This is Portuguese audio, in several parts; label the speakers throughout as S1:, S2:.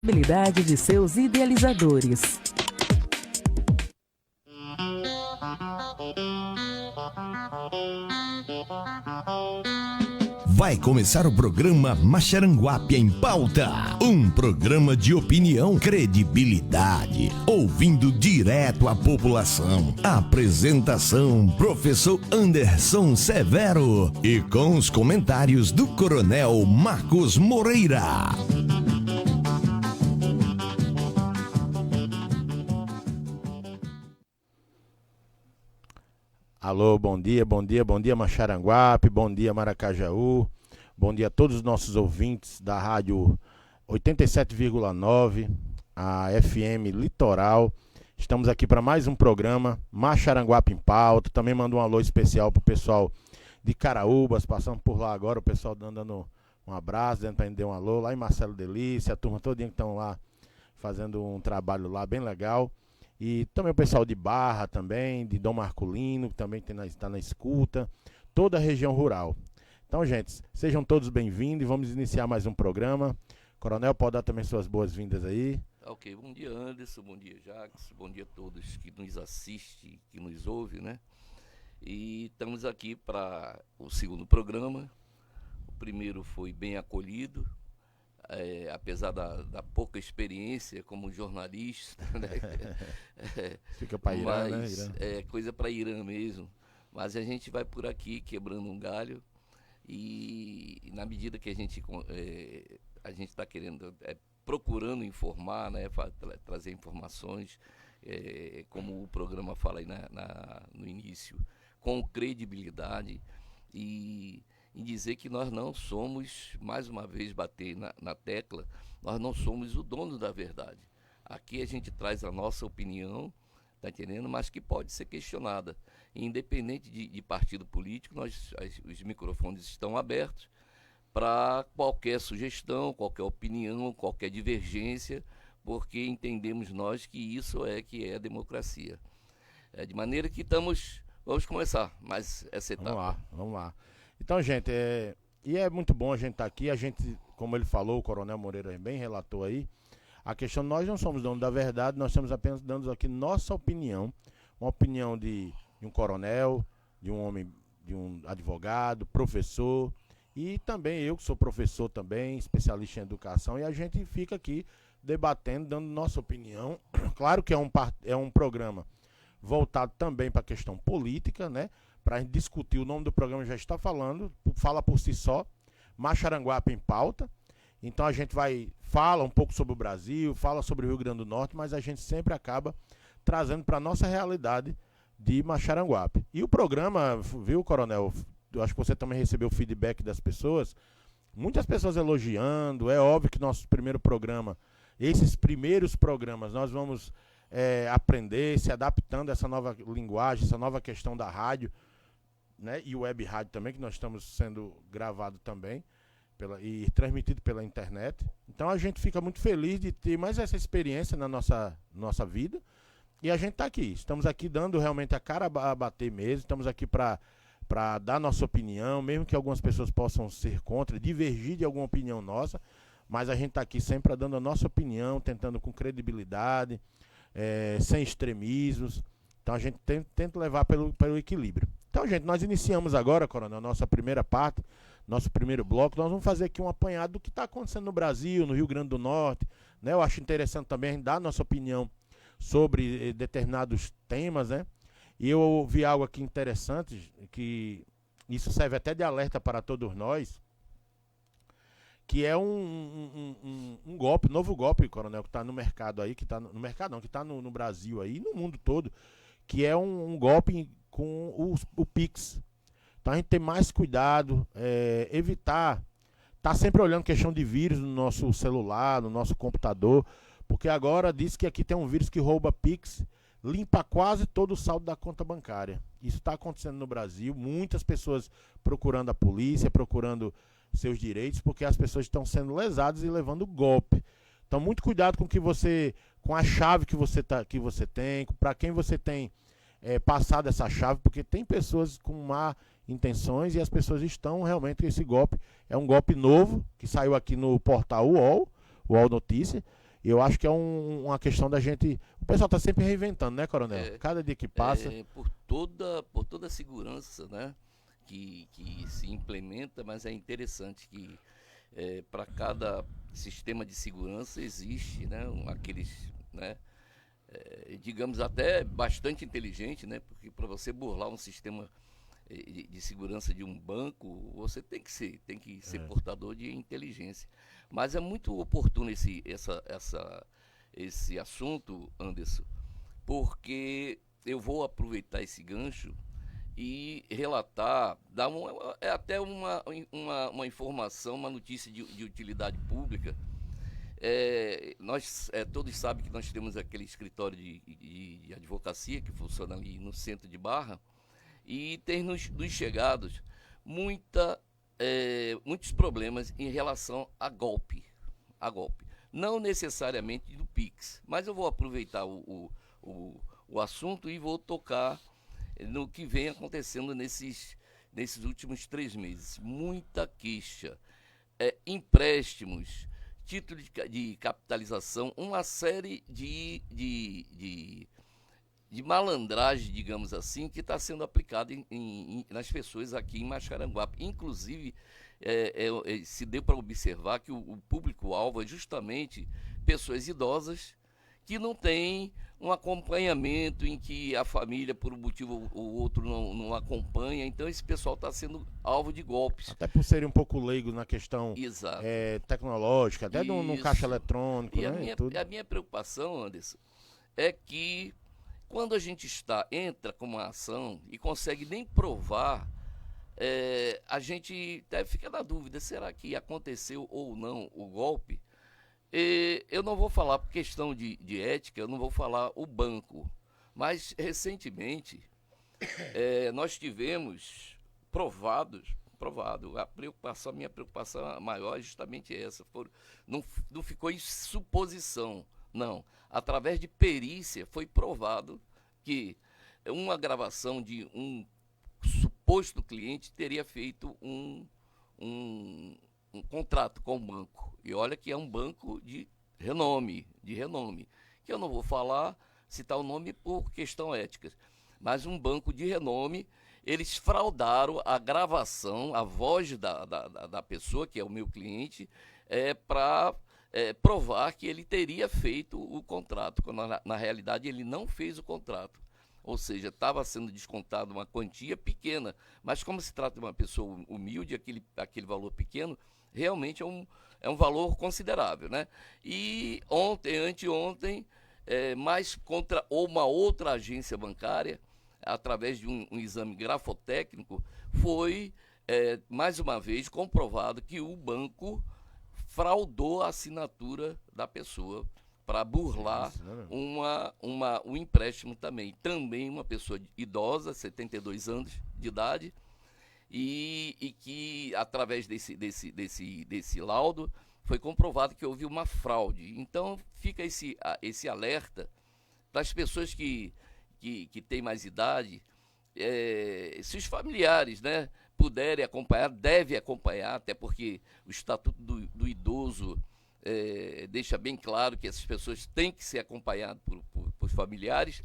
S1: Habilidade de seus idealizadores.
S2: Vai começar o programa Maxaranguape em Pauta. Um programa de opinião, credibilidade, ouvindo direto à população. Apresentação, professor Anderson Severo. E com os comentários do Coronel Marcos Moreira.
S3: Alô, bom dia Maxaranguape, bom dia Maracajaú, bom dia a todos os nossos ouvintes da rádio 87,9, a FM Litoral. Estamos aqui para mais um programa Maxaranguape em Pauta. Também mando um alô especial pro pessoal de Caraúbas, passando por lá agora, o pessoal dando um abraço, dando para dar um alô, lá em Marcelo Delícia, a turma todinha que estão lá fazendo um trabalho lá bem legal. E também o pessoal de Barra também, de Dom Marculino, que também está na escuta, toda a região rural. Então, gente, sejam todos bem-vindos e vamos iniciar mais um programa. Coronel, pode dar também suas boas-vindas aí.
S4: Ok, bom dia Anderson, bom dia Jacques, bom dia a todos que nos assistem, que nos ouvem, né? E estamos aqui para o segundo programa. O primeiro foi bem acolhido. Apesar da pouca experiência como jornalista, né?
S3: Fica para Irã, né?
S4: Irã. É coisa para Irã mesmo. Mas a gente vai por aqui quebrando um galho e na medida que a gente está querendo, procurando informar, né? Trazer informações, como o programa fala aí no início, com credibilidade e dizer que nós não somos, mais uma vez bater na tecla, nós não somos o dono da verdade. Aqui a gente traz a nossa opinião, tá entendendo? Mas que pode ser questionada. Independente de partido político, os microfones estão abertos para qualquer sugestão, qualquer opinião, qualquer divergência, porque entendemos nós que isso que é a democracia. De maneira que vamos começar mais essa etapa.
S3: Vamos lá. Então, gente, e é muito bom a gente estar aqui. A gente, como ele falou, o Coronel Moreira bem relatou aí, a questão, nós não somos donos da verdade, nós estamos apenas dando aqui nossa opinião, uma opinião de um coronel, de um homem, de um advogado, professor, e também eu que sou professor também, especialista em educação, e a gente fica aqui debatendo, dando nossa opinião. Claro que é um programa voltado também para a questão política, né? Para a gente discutir, o nome do programa já está fala por si só, Maxaranguape em Pauta. Então a gente fala um pouco sobre o Brasil, fala sobre o Rio Grande do Norte, mas a gente sempre acaba trazendo para a nossa realidade de Maxaranguape. E o programa, viu, Coronel, eu acho que você também recebeu o feedback das pessoas, muitas pessoas elogiando. É óbvio que nosso primeiro programa, esses primeiros programas, nós vamos aprender, se adaptando a essa nova linguagem, essa nova questão da rádio, né, e web rádio também, que nós estamos sendo gravado também e transmitido pela internet. Então a gente fica muito feliz de ter mais essa experiência na nossa vida, e a gente está aqui, estamos aqui dando realmente a cara a bater mesmo, estamos aqui para dar nossa opinião, mesmo que algumas pessoas possam ser contra, divergir de alguma opinião nossa, mas a gente está aqui sempre dando a nossa opinião, tentando com credibilidade, sem extremismos. Então a gente tenta levar pelo equilíbrio. Então, gente, nós iniciamos agora, Coronel, nossa primeira parte, nosso primeiro bloco. Nós vamos fazer aqui um apanhado do que está acontecendo no Brasil, no Rio Grande do Norte, né? Eu acho interessante também a gente dar nossa opinião sobre determinados temas, né? E eu ouvi algo aqui interessante, que isso serve até de alerta para todos nós, que é um golpe, novo golpe, Coronel, que está no mercado aí, que está no mercado não, que está no Brasil aí, no mundo todo, que é um golpe com o Pix. Então a gente tem mais cuidado, evitar, tá sempre olhando questão de vírus no nosso celular, no nosso computador, porque agora diz que aqui tem um vírus que rouba Pix, limpa quase todo o saldo da conta bancária. Isso está acontecendo no Brasil, muitas pessoas procurando a polícia, procurando seus direitos, porque as pessoas estão sendo lesadas e levando golpe. Então muito cuidado com a chave que você tem, para quem você tem passado essa chave, porque tem pessoas com má intenções e as pessoas estão realmente, esse golpe é um golpe novo, que saiu aqui no portal UOL Notícia, Eu acho que é uma questão da gente. O pessoal está sempre reinventando, né, Coronel? Cada dia que passa.
S4: Por toda a segurança, né, que se implementa, mas é interessante que para cada sistema de segurança existe, né, aqueles, né, digamos até bastante inteligente, né, porque para você burlar um sistema de segurança de um banco, você tem que ser portador de inteligência. Mas é muito oportuno esse assunto, Anderson, porque eu vou aproveitar esse gancho e relatar, até uma informação, uma notícia de utilidade pública. Nós todos sabem que nós temos aquele escritório de advocacia que funciona ali no centro de Barra, e tem nos chegados muitos problemas em relação a golpe. Não necessariamente do Pix, mas eu vou aproveitar o assunto e vou tocar no que vem acontecendo nesses últimos 3 meses. Muita queixa, empréstimos, título de capitalização, uma série de malandragem, digamos assim, que está sendo aplicada nas pessoas aqui em Massaranguape. Inclusive, se deu para observar que o público-alvo é justamente pessoas idosas que não têm um acompanhamento, em que a família, por um motivo ou outro, não acompanha. Então, esse pessoal está sendo alvo de golpes.
S3: Até por serem um pouco leigos na questão tecnológica, até no caixa eletrônico,
S4: e
S3: né?
S4: A minha preocupação, Anderson, é que quando a gente entra com uma ação e consegue nem provar, a gente deve ficar na dúvida, será que aconteceu ou não o golpe? Eu não vou falar por questão de ética, eu não vou falar o banco, mas recentemente nós tivemos provado, a minha preocupação maior é justamente essa, não ficou em suposição, não. Através de perícia foi provado que uma gravação de um suposto cliente teria feito um contrato com o banco. E olha que é um banco de renome, que eu não vou citar o nome por questão ética, mas um banco de renome. Eles fraudaram a gravação, a voz da pessoa, que é o meu cliente, para provar que ele teria feito o contrato, quando na realidade ele não fez o contrato. Ou seja, estava sendo descontado uma quantia pequena, mas como se trata de uma pessoa humilde, aquele valor pequeno, realmente é um valor considerável, né? E anteontem, mais contra uma outra agência bancária, através de um exame grafotécnico, foi mais uma vez comprovado que o banco fraudou a assinatura da pessoa para burlar um empréstimo também. Também uma pessoa idosa, 72 anos de idade, e que, através desse laudo, foi comprovado que houve uma fraude. Então, fica esse alerta para as pessoas que têm mais idade, se os familiares, né, puderem acompanhar, devem acompanhar, até porque o Estatuto do Idoso deixa bem claro que essas pessoas têm que ser acompanhadas por familiares.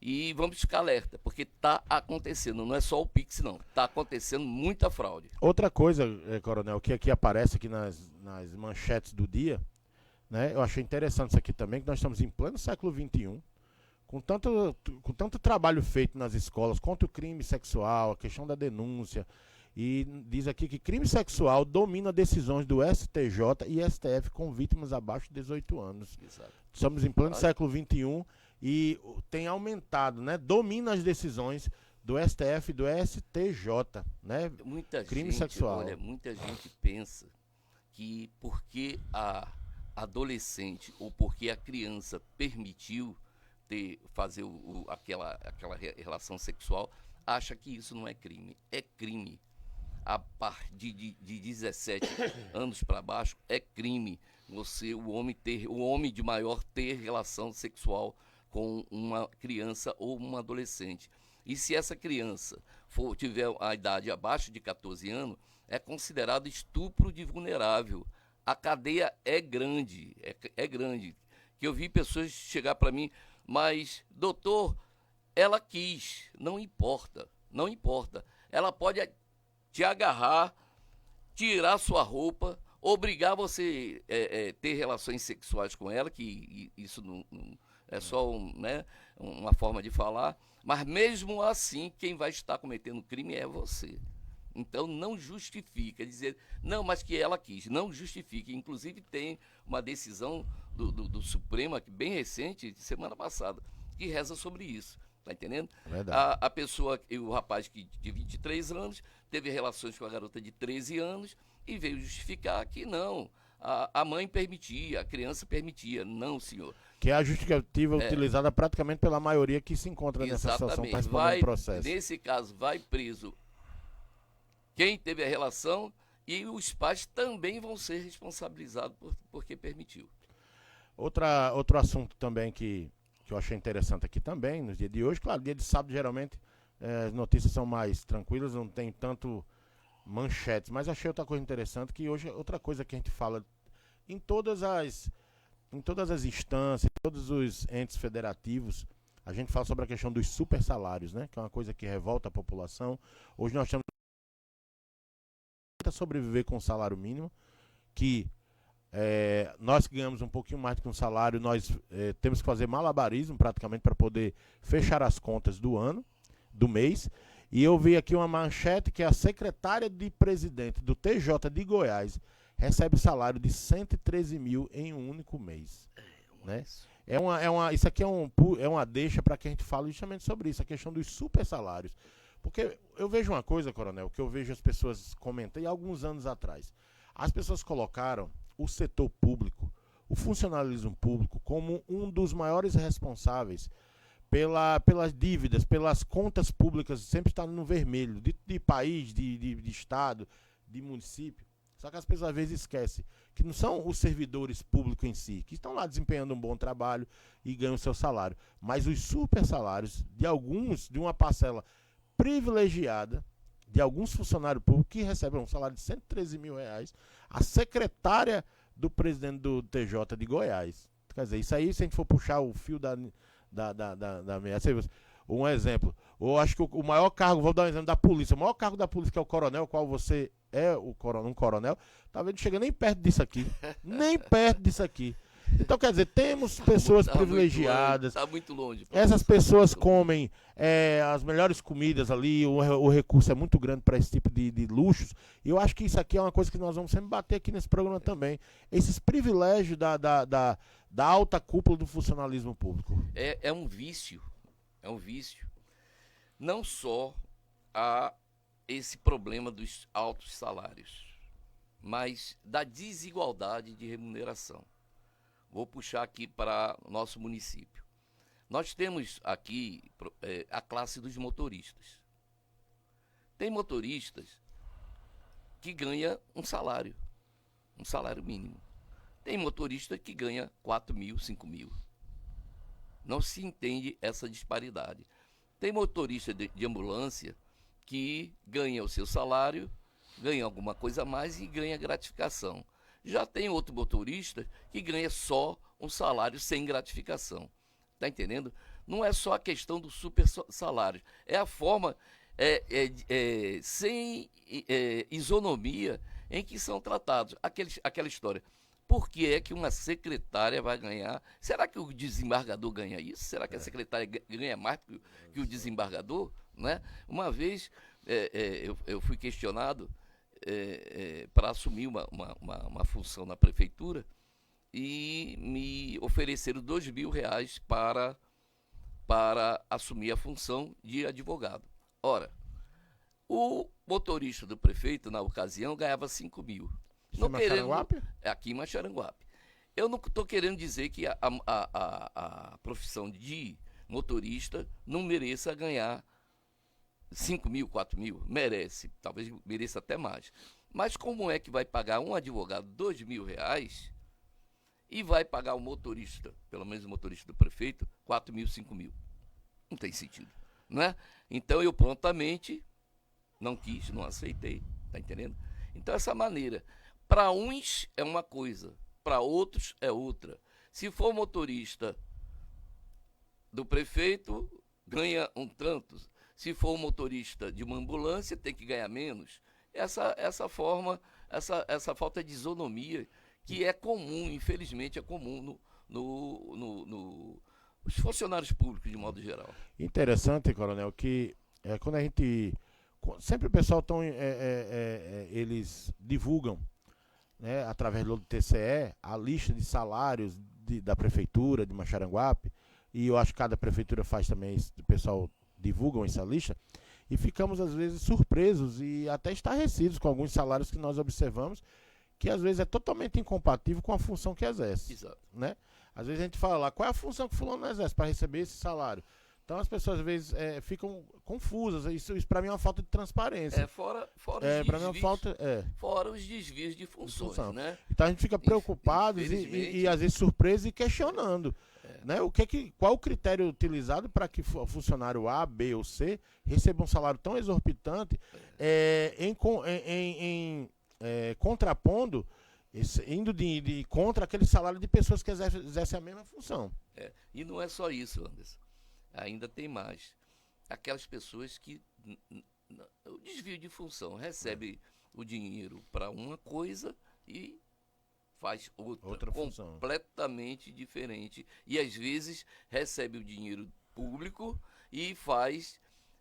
S4: E vamos ficar alerta, porque está acontecendo, não é só o Pix, não. Está acontecendo muita fraude.
S3: Outra coisa, Coronel, que aqui aparece aqui nas manchetes do dia, né? Eu achei interessante isso aqui também, que nós estamos em pleno século XXI, com tanto trabalho feito nas escolas contra o crime sexual, a questão da denúncia. E diz aqui que crime sexual domina decisões do STJ e STF com vítimas abaixo de 18 anos.
S4: Exato.
S3: Estamos em pleno século XXI e tem aumentado, né? Domina as decisões do STF e do STJ, né? Crime sexual.
S4: Olha, muita gente pensa que porque a adolescente ou porque a criança permitiu fazer aquela relação sexual, acha que isso não é crime. É crime. A partir de 17 anos para baixo é crime o homem de maior ter relação sexual com uma criança ou um adolescente. E se essa criança tiver a idade abaixo de 14 anos, é considerado estupro de vulnerável. A cadeia é grande, que eu vi pessoas chegar para mim, mas, doutor, ela quis, não importa, não importa. Ela pode te agarrar, tirar sua roupa, obrigar você ter relações sexuais com ela, que isso não é só uma forma de falar, mas mesmo assim, quem vai estar cometendo crime é você. Então, não justifica dizer, não, mas que ela quis, não justifica. Inclusive, tem uma decisão do Supremo, bem recente, de semana passada, que reza sobre isso. Tá entendendo? A pessoa, o rapaz de 23 anos, teve relações com a garota de 13 anos e veio justificar que não. A mãe permitia, a criança permitia. Não, senhor.
S3: Que é a justificativa utilizada praticamente pela maioria que se encontra nessa situação para responder o processo.
S4: Nesse caso, vai preso quem teve a relação e os pais também vão ser responsabilizados porque permitiu.
S3: Outro assunto também que eu achei interessante aqui também, no dia de hoje, claro, dia de sábado geralmente as notícias são mais tranquilas, não tem tanto manchetes, mas achei outra coisa interessante, que hoje outra coisa que a gente fala em todas as instâncias, em todos os entes federativos, a gente fala sobre a questão dos super salários, né? Que é uma coisa que revolta a população. Hoje nós estamos a sobreviver com o salário mínimo, que nós que ganhamos um pouquinho mais do que um salário, nós temos que fazer malabarismo praticamente para poder fechar as contas do ano, do mês. E eu vi aqui uma manchete que a secretária de presidente do TJ de Goiás recebe salário de 113 mil em um único mês. Né? Isso aqui é uma deixa para que a gente fale justamente sobre isso, a questão dos super salários. Porque eu vejo uma coisa, coronel, que eu vejo as pessoas comentando, alguns anos atrás. As pessoas colocaram o setor público, o funcionalismo público, como um dos maiores responsáveis pelas dívidas, pelas contas públicas, sempre está no vermelho, de país, de estado, de município. Só que as pessoas às vezes esquecem que não são os servidores públicos em si, que estão lá desempenhando um bom trabalho e ganham seu salário, mas os super salários de uma parcela privilegiada, de alguns funcionários públicos que recebem um salário de 113 mil reais, a secretária do presidente do TJ de Goiás. Quer dizer, isso aí, se a gente for puxar o fio da um exemplo, eu acho que o maior cargo, vou dar um exemplo da polícia, o maior cargo da polícia, que é o coronel, qual você é um coronel, talvez não chegue nem perto disso aqui, nem perto disso aqui. Então, quer dizer, temos pessoas privilegiadas.
S4: Está muito longe.
S3: Essas pessoas comem as melhores comidas ali, o recurso é muito grande para esse tipo de luxos. E eu acho que isso aqui é uma coisa que nós vamos sempre bater aqui nesse programa também. Esses privilégios da alta cúpula do funcionalismo público.
S4: É um vício. É um vício. Não só há esse problema dos altos salários, mas da desigualdade de remuneração. Vou puxar aqui para o nosso município. Nós temos aqui a classe dos motoristas. Tem motoristas que ganham um salário mínimo. Tem motorista que ganha 4 mil, 5 mil. Não se entende essa disparidade. Tem motorista de ambulância que ganha o seu salário, ganha alguma coisa a mais e ganha gratificação. Já tem outro motorista que ganha só um salário sem gratificação. Está entendendo? Não é só a questão do super salário. É a forma sem isonomia em que são tratados. Aquela história. Por que é que uma secretária vai ganhar? Será que o desembargador ganha isso? Será que a secretária ganha mais que o desembargador? Né? Uma vez eu fui questionado para assumir uma função na prefeitura e me ofereceram R$2.000 para assumir a função de advogado. Ora, o motorista do prefeito, na ocasião, ganhava 5 mil.
S3: Não querendo,
S4: aqui em Maxaranguape. Eu não estou querendo dizer que a profissão de motorista não mereça ganhar 5 mil, 4 mil, merece, talvez mereça até mais. Mas como é que vai pagar um advogado R$2.000 e vai pagar o motorista, pelo menos o motorista do prefeito, 4 mil, 5 mil? Não tem sentido, né? Então eu prontamente não quis, não aceitei, tá entendendo? Então essa maneira, para uns é uma coisa, para outros é outra. Se for motorista do prefeito, ganha um tanto. Se for motorista de uma ambulância, tem que ganhar menos. Essa falta de isonomia que é comum, infelizmente é comum nos funcionários públicos de modo geral.
S3: Interessante, Coronel, que quando a gente... Sempre o pessoal eles divulgam, né, através do TCE, a lista de salários da prefeitura de Maxaranguape, e eu acho que cada prefeitura faz também isso, o pessoal divulgam essa lista, e ficamos às vezes surpresos e até estarrecidos com alguns salários que nós observamos, que às vezes é totalmente incompatível com a função que exerce.
S4: Exato.
S3: Né? Às vezes a gente fala lá, qual é a função que o fulano exerce para receber esse salário? Então as pessoas às vezes ficam confusas. Isso para mim é uma falta de transparência.
S4: Fora os desvios, fora os desvios de funções, né?
S3: Então a gente fica preocupado e às vezes surpreso e questionando. Né? Qual o critério utilizado para que o funcionário A, B ou C receba um salário tão exorbitante contrapondo, indo contra aquele salário de pessoas que exercem a mesma função.
S4: E não é só isso, Anderson. Ainda tem mais. Aquelas pessoas que o desvio de função recebe o dinheiro para uma coisa e faz outra completamente diferente. E às vezes recebe o dinheiro público e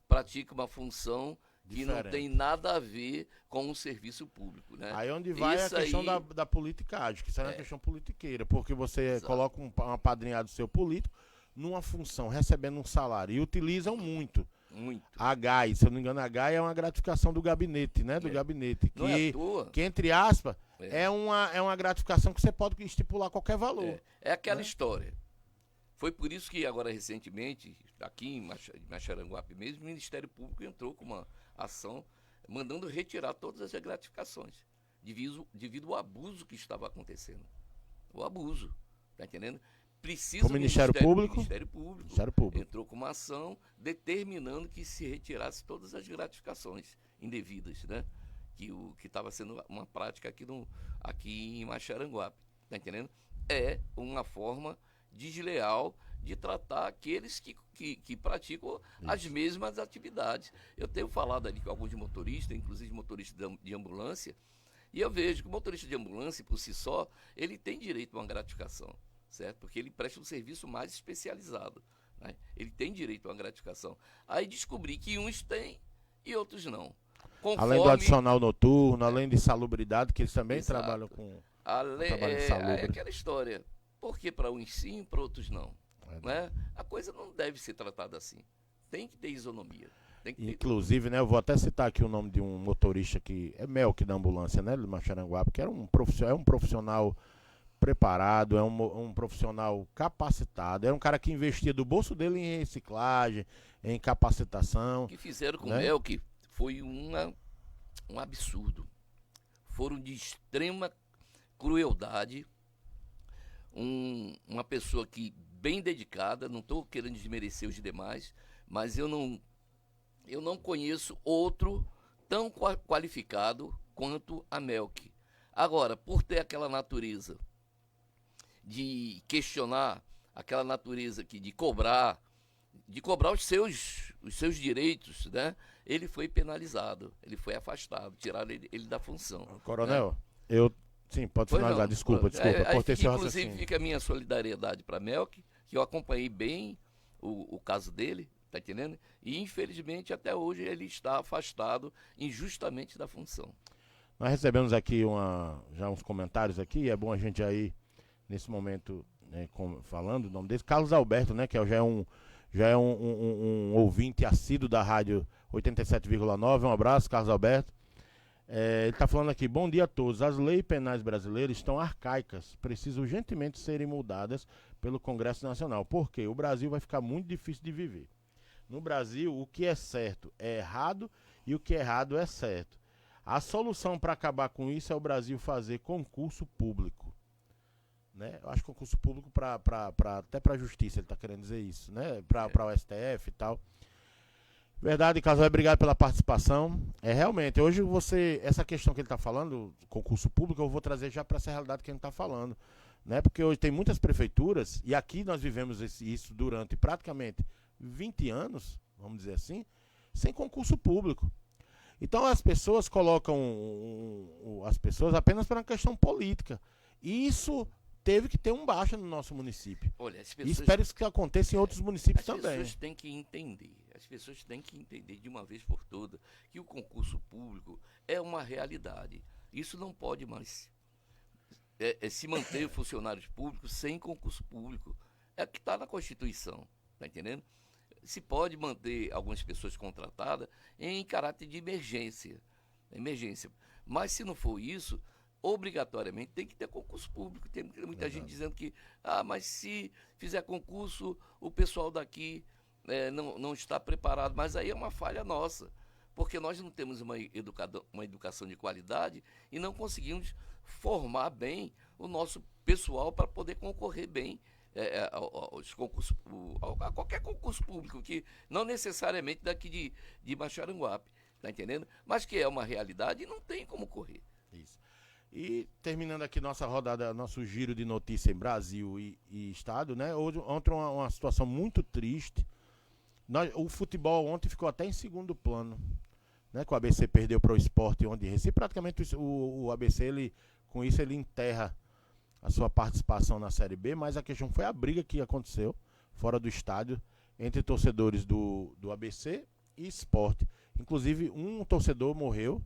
S4: pratica uma função que diferente. Não tem nada a ver com o serviço público, né?
S3: Aí onde vai a questão da politicagem, que isso é uma questão politiqueira, porque você coloca um apadrinhado seu político numa função, recebendo um salário, e utilizam muito. A GAI, se eu não me engano, a GAI é uma gratificação do gabinete, né? Do gabinete. Que entre aspas, é uma gratificação que você pode estipular qualquer valor.
S4: É aquela história. Foi por isso que agora, recentemente, aqui em Maxaranguape mesmo, o Ministério Público entrou com uma ação mandando retirar todas as gratificações, devido ao abuso que estava acontecendo. O abuso, tá entendendo? Precisa
S3: o Ministério Público
S4: entrou com uma ação determinando que se retirasse todas as gratificações indevidas, né? Que estava sendo uma prática aqui em Maxaranguape, tá entendendo? É uma forma desleal de tratar aqueles que praticam as mesmas atividades. Eu tenho falado ali com alguns motoristas, inclusive motoristas de ambulância, e eu vejo que o motorista de ambulância, por si só, ele tem direito a uma gratificação. Certo? Porque ele presta um serviço mais especializado, né? Ele tem direito a uma gratificação. Aí descobri que uns têm e outros não.
S3: Além do adicional noturno, além de salubridade, que eles também trabalham com
S4: trabalho de salubre. É aquela história. Por que para uns sim, para outros não? Né? A coisa não deve ser tratada assim. Tem que ter isonomia.
S3: Inclusive, né, eu vou até citar aqui o nome de um motorista que é Melk da ambulância, né, do Maxaranguape, que era um profissional preparado, é um profissional capacitado, era um cara que investia do bolso dele em reciclagem, em capacitação.
S4: O que fizeram com o Melk foi um absurdo. Foram de extrema crueldade. Uma pessoa que bem dedicada, não estou querendo desmerecer os demais, mas eu não conheço outro tão qualificado quanto a Melk. Agora, por ter aquela natureza de questionar, aquela natureza de cobrar os seus direitos, né? Ele foi penalizado, ele foi afastado, tiraram ele da função.
S3: Coronel, né? Sim, pode finalizar, desculpa, cortei seu raciocínio.
S4: Inclusive fica a minha solidariedade para Melk, que eu acompanhei bem o caso dele, tá entendendo? E infelizmente até hoje ele está afastado injustamente da função.
S3: Nós recebemos aqui já uns comentários aqui, é bom a gente aí nesse momento, né, falando o nome dele, Carlos Alberto, né, que já é um ouvinte assíduo da rádio 87,9. Um abraço, Carlos Alberto. Ele está falando aqui: bom dia a todos. As leis penais brasileiras estão arcaicas, precisam urgentemente serem mudadas pelo Congresso Nacional, porque o Brasil vai ficar muito difícil de viver. No Brasil, o que é certo é errado e o que é errado é certo. A solução para acabar com isso é o Brasil fazer concurso público. Né? Eu acho concurso público até para a justiça, ele está querendo dizer isso, né? Para o STF e tal. Verdade, Casal, obrigado pela participação. Realmente, hoje essa questão que ele está falando, concurso público, eu vou trazer já para essa realidade que a gente está falando. né? Porque hoje tem muitas prefeituras, e aqui nós vivemos isso durante praticamente 20 anos, vamos dizer assim, sem concurso público. Então as pessoas colocam as pessoas apenas para uma questão política. E isso teve que ter um baixa no nosso município.
S4: Olha, as
S3: E
S4: pessoas,
S3: espero que aconteça em outros municípios
S4: as
S3: também.
S4: pessoas têm que entender, as pessoas têm que entender de uma vez por todas que o concurso público é uma realidade. Isso não pode mais se manter funcionários públicos sem concurso público. É o que está na Constituição, tá entendendo? Se pode manter algumas pessoas contratadas em caráter de emergência. Mas se não for isso, obrigatoriamente tem que ter concurso público. Tem muita gente dizendo que, mas se fizer concurso, o pessoal daqui não está preparado. Mas aí é uma falha nossa, porque nós não temos uma educação de qualidade e não conseguimos formar bem o nosso pessoal para poder concorrer bem aos concursos, a qualquer concurso público, que não necessariamente daqui de Maxaranguape, tá entendendo? Mas que é uma realidade e não tem como correr.
S3: Isso. E terminando aqui nossa rodada, nosso giro de notícia em Brasil e Estado, né? Ontem uma situação muito triste. O futebol ontem ficou até em segundo plano, né? Que o ABC perdeu para o Sport onde Recife. Praticamente o ABC, com isso, ele enterra a sua participação na Série B, mas a questão foi a briga que aconteceu fora do estádio entre torcedores do ABC e Sport. Inclusive, um torcedor morreu,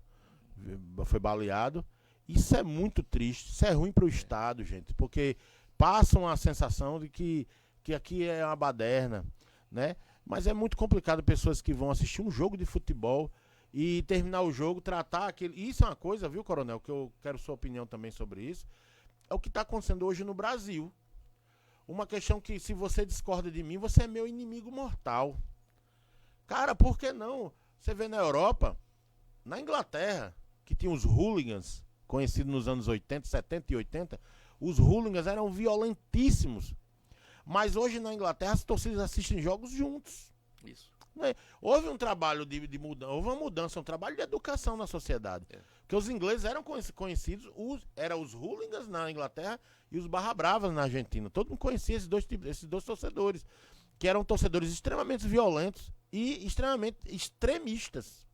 S3: foi baleado. Isso é muito triste, isso é ruim para o estado, gente, porque passam a sensação de que aqui é uma baderna, né? Mas é muito complicado pessoas que vão assistir um jogo de futebol e terminar o jogo, tratar aquele... Isso é uma coisa, viu, Coronel, que eu quero sua opinião também sobre isso. É o que está acontecendo hoje no Brasil. Uma questão que, se você discorda de mim, você é meu inimigo mortal. Cara, por que não? Você vê na Europa, na Inglaterra, que tinha os hooligans, conhecidos nos anos 80, 70 e 80, os hooligans eram violentíssimos. Mas hoje na Inglaterra as torcidas assistem jogos juntos.
S4: Isso.
S3: Né? Houve um trabalho de mudança, houve uma mudança, um trabalho de educação na sociedade. Porque os ingleses eram conhecidos, eram os hooligans na Inglaterra e os barra bravas na Argentina. Todo mundo conhecia esses dois torcedores, que eram torcedores extremamente violentos e extremamente extremistas.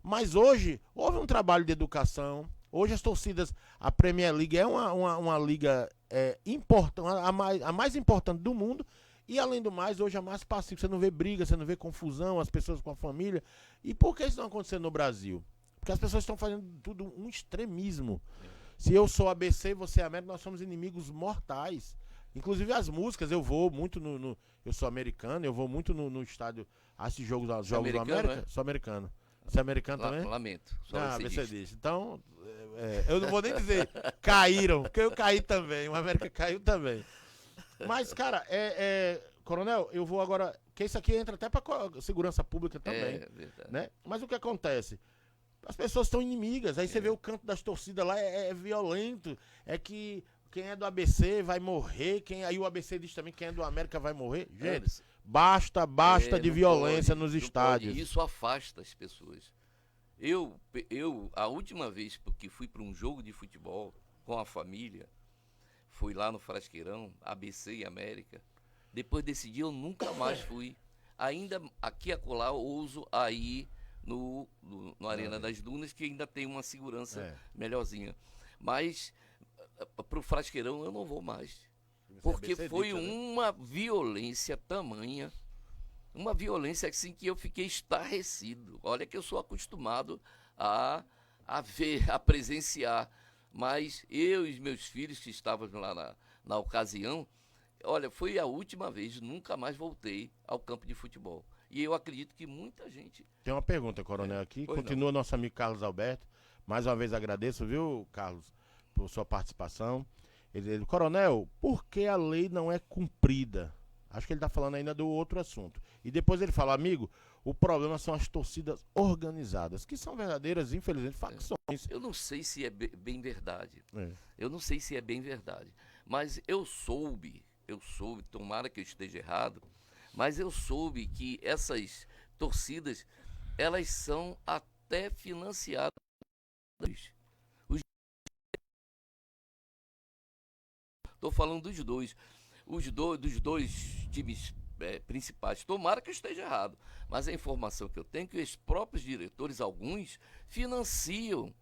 S3: Mas hoje houve um trabalho de educação. Hoje as torcidas, a Premier League é uma liga importante, a mais importante do mundo. E além do mais, hoje é mais pacífico. Você não vê briga, você não vê confusão, as pessoas com a família. E por que isso não acontecendo no Brasil? Porque as pessoas estão fazendo tudo um extremismo. Se eu sou ABC e você é América, nós somos inimigos mortais. Inclusive as músicas, eu vou muito eu sou americano, eu vou muito no estádio assistir jogos do América.
S4: É?
S3: Sou americano. Você é americano também?
S4: Lamento. Só
S3: você disse. Então, eu não vou nem dizer caíram, porque eu caí também. O América caiu também. Mas, cara, Coronel, eu vou agora... Porque isso aqui entra até pra segurança pública também.
S4: Verdade.
S3: Né? Mas o que acontece? As pessoas estão inimigas. Aí você vê o canto das torcidas lá, é violento. É que quem é do ABC vai morrer. Aí o ABC diz também que quem é do América vai morrer. Gente, basta de violência nos estádios.
S4: Isso afasta as pessoas. A última vez que fui para um jogo de futebol com a família, fui lá no Frasqueirão, ABC e América. Depois desse dia eu nunca mais fui. Ainda aqui e acolá ouso a ir no Arena das Dunas, que ainda tem uma segurança melhorzinha. Mas pro Frasqueirão eu não vou mais. Porque foi uma violência tamanha, uma violência assim que eu fiquei estarrecido. Olha que eu sou acostumado a ver, a presenciar. Mas eu e os meus filhos que estavam lá na ocasião, olha, foi a última vez, nunca mais voltei ao campo de futebol. E eu acredito que muita gente...
S3: Tem uma pergunta, Coronel, aqui. Continua nosso amigo Carlos Alberto. Mais uma vez agradeço, viu, Carlos, por sua participação. Ele, Coronel, por que a lei não é cumprida? Acho que ele está falando ainda do outro assunto. E depois ele fala, amigo, o problema são as torcidas organizadas, que são verdadeiras, infelizmente, facções.
S4: Eu não sei se é bem verdade. Eu não sei se é bem verdade. Mas eu soube, tomara que eu esteja errado, mas eu soube que essas torcidas, elas são até financiadas. Estou falando dos dois. Dos dois times principais. Tomara que eu esteja errado. Mas a informação que eu tenho é que os próprios diretores, alguns, financiam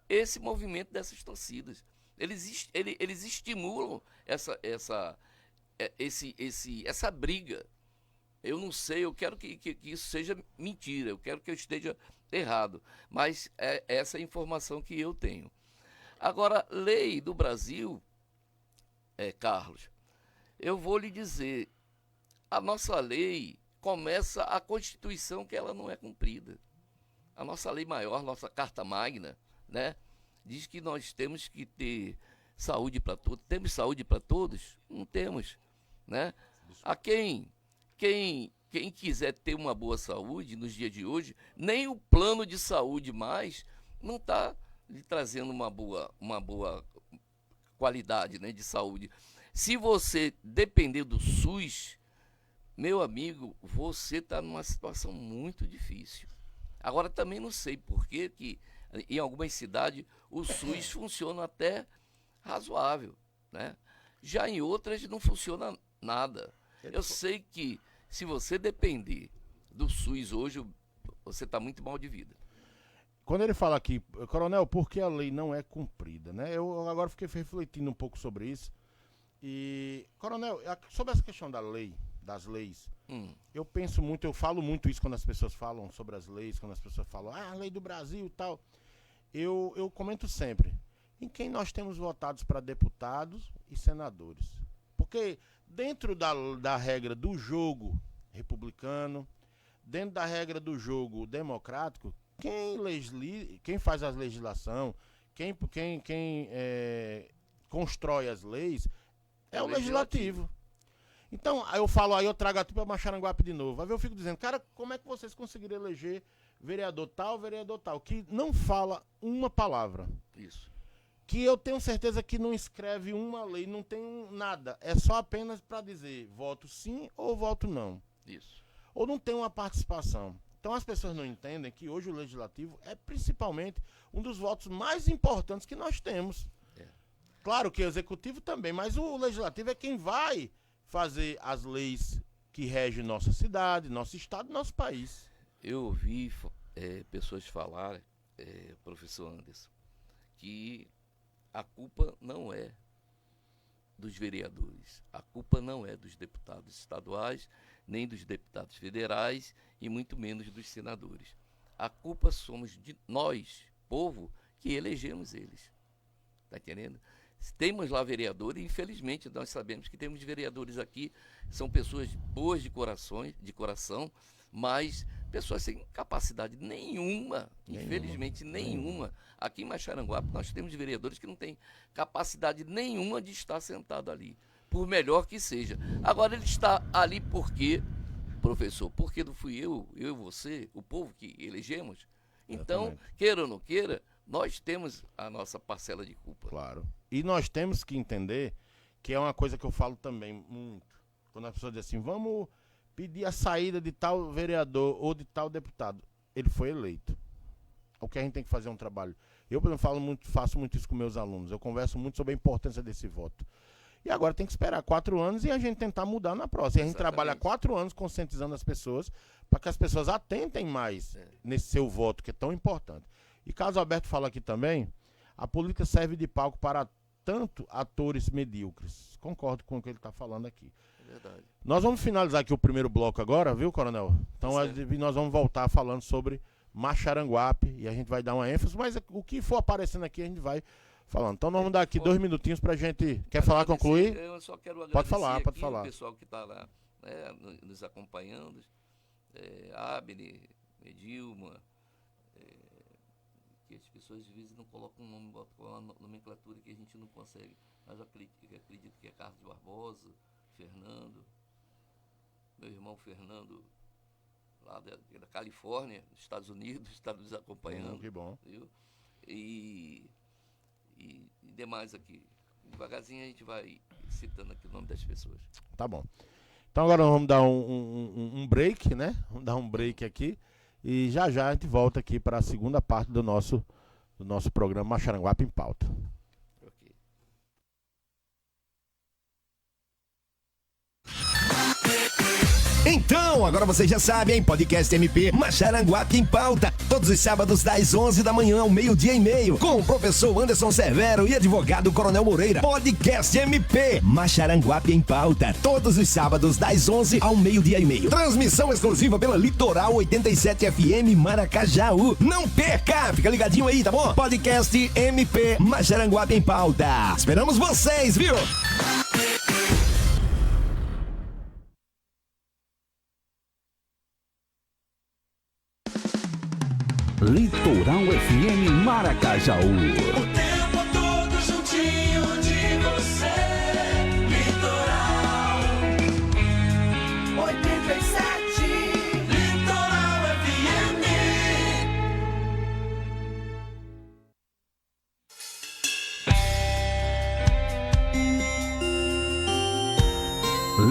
S4: esse movimento dessas torcidas. Eles estimulam essa briga. Eu não sei, eu quero que isso seja mentira, eu quero que eu esteja errado, mas é essa a informação que eu tenho. Agora, lei do Brasil, Carlos, eu vou lhe dizer, a nossa lei começa a Constituição que ela não é cumprida. A nossa lei maior, nossa Carta Magna, né, diz que nós temos que ter saúde para todos. Temos saúde para todos? Não temos, né? A quem quiser ter uma boa saúde nos dias de hoje, nem o plano de saúde mais não está lhe trazendo uma boa qualidade, né, de saúde. Se você depender do SUS, meu amigo, você está numa situação muito difícil. Agora, também não sei por que em algumas cidades o SUS funciona até razoável, né? Já em outras não funciona nada. Eu sei que se você depender do SUS hoje, você está muito mal de vida.
S3: Quando ele fala aqui, Coronel, por que a lei não é cumprida, né? Eu agora fiquei refletindo um pouco sobre isso. E, Coronel, sobre essa questão da lei, das leis, eu penso muito, eu falo muito isso quando as pessoas falam sobre as leis, quando as pessoas falam, a lei do Brasil e tal. Eu comento sempre em quem nós temos votados para deputados e senadores. Porque dentro da regra do jogo republicano, dentro da regra do jogo democrático, quem faz a legislação, quem constrói as leis é o legislativo. Então, aí eu trago aqui para Macharanguape de novo. Aí eu fico dizendo, cara, como é que vocês conseguiram eleger vereador tal, que não fala uma palavra?
S4: Isso.
S3: Que eu tenho certeza que não escreve uma lei, não tem nada. É só apenas para dizer voto sim ou voto não.
S4: Isso.
S3: Ou não tem uma participação. Então as pessoas não entendem que hoje o legislativo é principalmente um dos votos mais importantes que nós temos. Claro que o executivo também, mas o legislativo é quem vai fazer as leis que regem nossa cidade, nosso estado, nosso país.
S4: Eu ouvi pessoas falarem, professor Anderson, que a culpa não é dos vereadores, a culpa não é dos deputados estaduais, nem dos deputados federais e muito menos dos senadores. A culpa somos de nós, povo, que elegemos eles. Está entendendo? Temos lá vereadores, e infelizmente nós sabemos que temos vereadores aqui, são pessoas boas de coração, mas pessoas sem capacidade nenhuma, infelizmente nenhuma. Aqui em Macharanguape nós temos vereadores que não têm capacidade nenhuma de estar sentado ali, por melhor que seja. Agora ele está ali por quê, professor? Porque não fui eu e você, o povo que elegemos? Então, exatamente. Queira ou não queira, nós temos a nossa parcela de culpa.
S3: Claro. E nós temos que entender que é uma coisa que eu falo também muito. Quando as pessoas dizem assim, vamos pedir a saída de tal vereador ou de tal deputado. Ele foi eleito. O que a gente tem que fazer é um trabalho. Eu, por exemplo, faço muito isso com meus alunos. Eu converso muito sobre a importância desse voto. E agora tem que esperar 4 anos e a gente tentar mudar na próxima. E a gente trabalha 4 anos conscientizando as pessoas para que as pessoas atentem mais nesse seu voto, que é tão importante. E Carlos Alberto fala aqui também, a política serve de palco para tanto atores medíocres. Concordo com o que ele está falando aqui.
S4: É verdade.
S3: Nós vamos finalizar aqui o primeiro bloco agora, viu, Coronel? Então nós vamos voltar falando sobre Macharanguape e a gente vai dar uma ênfase, mas o que for aparecendo aqui a gente vai falando. Então nós vamos dar aqui 2 minutinhos pra gente... Quer falar, concluir?
S4: Eu só quero agradecer
S3: pode falar.
S4: O pessoal que está lá, né, nos acompanhando, Abner, Edilma, que as pessoas às vezes não colocam um nome, botam uma nomenclatura que a gente não consegue. Mas eu acredito que é Carlos Barbosa, Fernando, meu irmão Fernando, lá da Califórnia, dos Estados Unidos, está nos acompanhando.
S3: Que bom.
S4: Viu? E demais aqui. Devagarzinho a gente vai citando aqui o nome das pessoas.
S3: Tá bom. Então agora nós vamos dar um break, né? Vamos dar um break aqui. E já a gente volta aqui para a segunda parte do nosso programa Macharanguape em Pauta.
S2: Então, agora você já sabe, hein? Podcast MP Maxaranguape em Pauta. Todos os sábados das 11 da manhã ao 12:30, com o professor Anderson Severo e advogado Coronel Moreira. Podcast MP Maxaranguape em Pauta. Todos os sábados das 11 ao 12:30. Transmissão exclusiva pela Litoral 87 FM Maracajaú. Não perca! Fica ligadinho aí, tá bom? Podcast MP Maxaranguape em Pauta. Esperamos vocês, viu?
S5: Litoral FM Maracajaú.
S6: O tempo todo juntinho de você. Litoral 87. Litoral FM.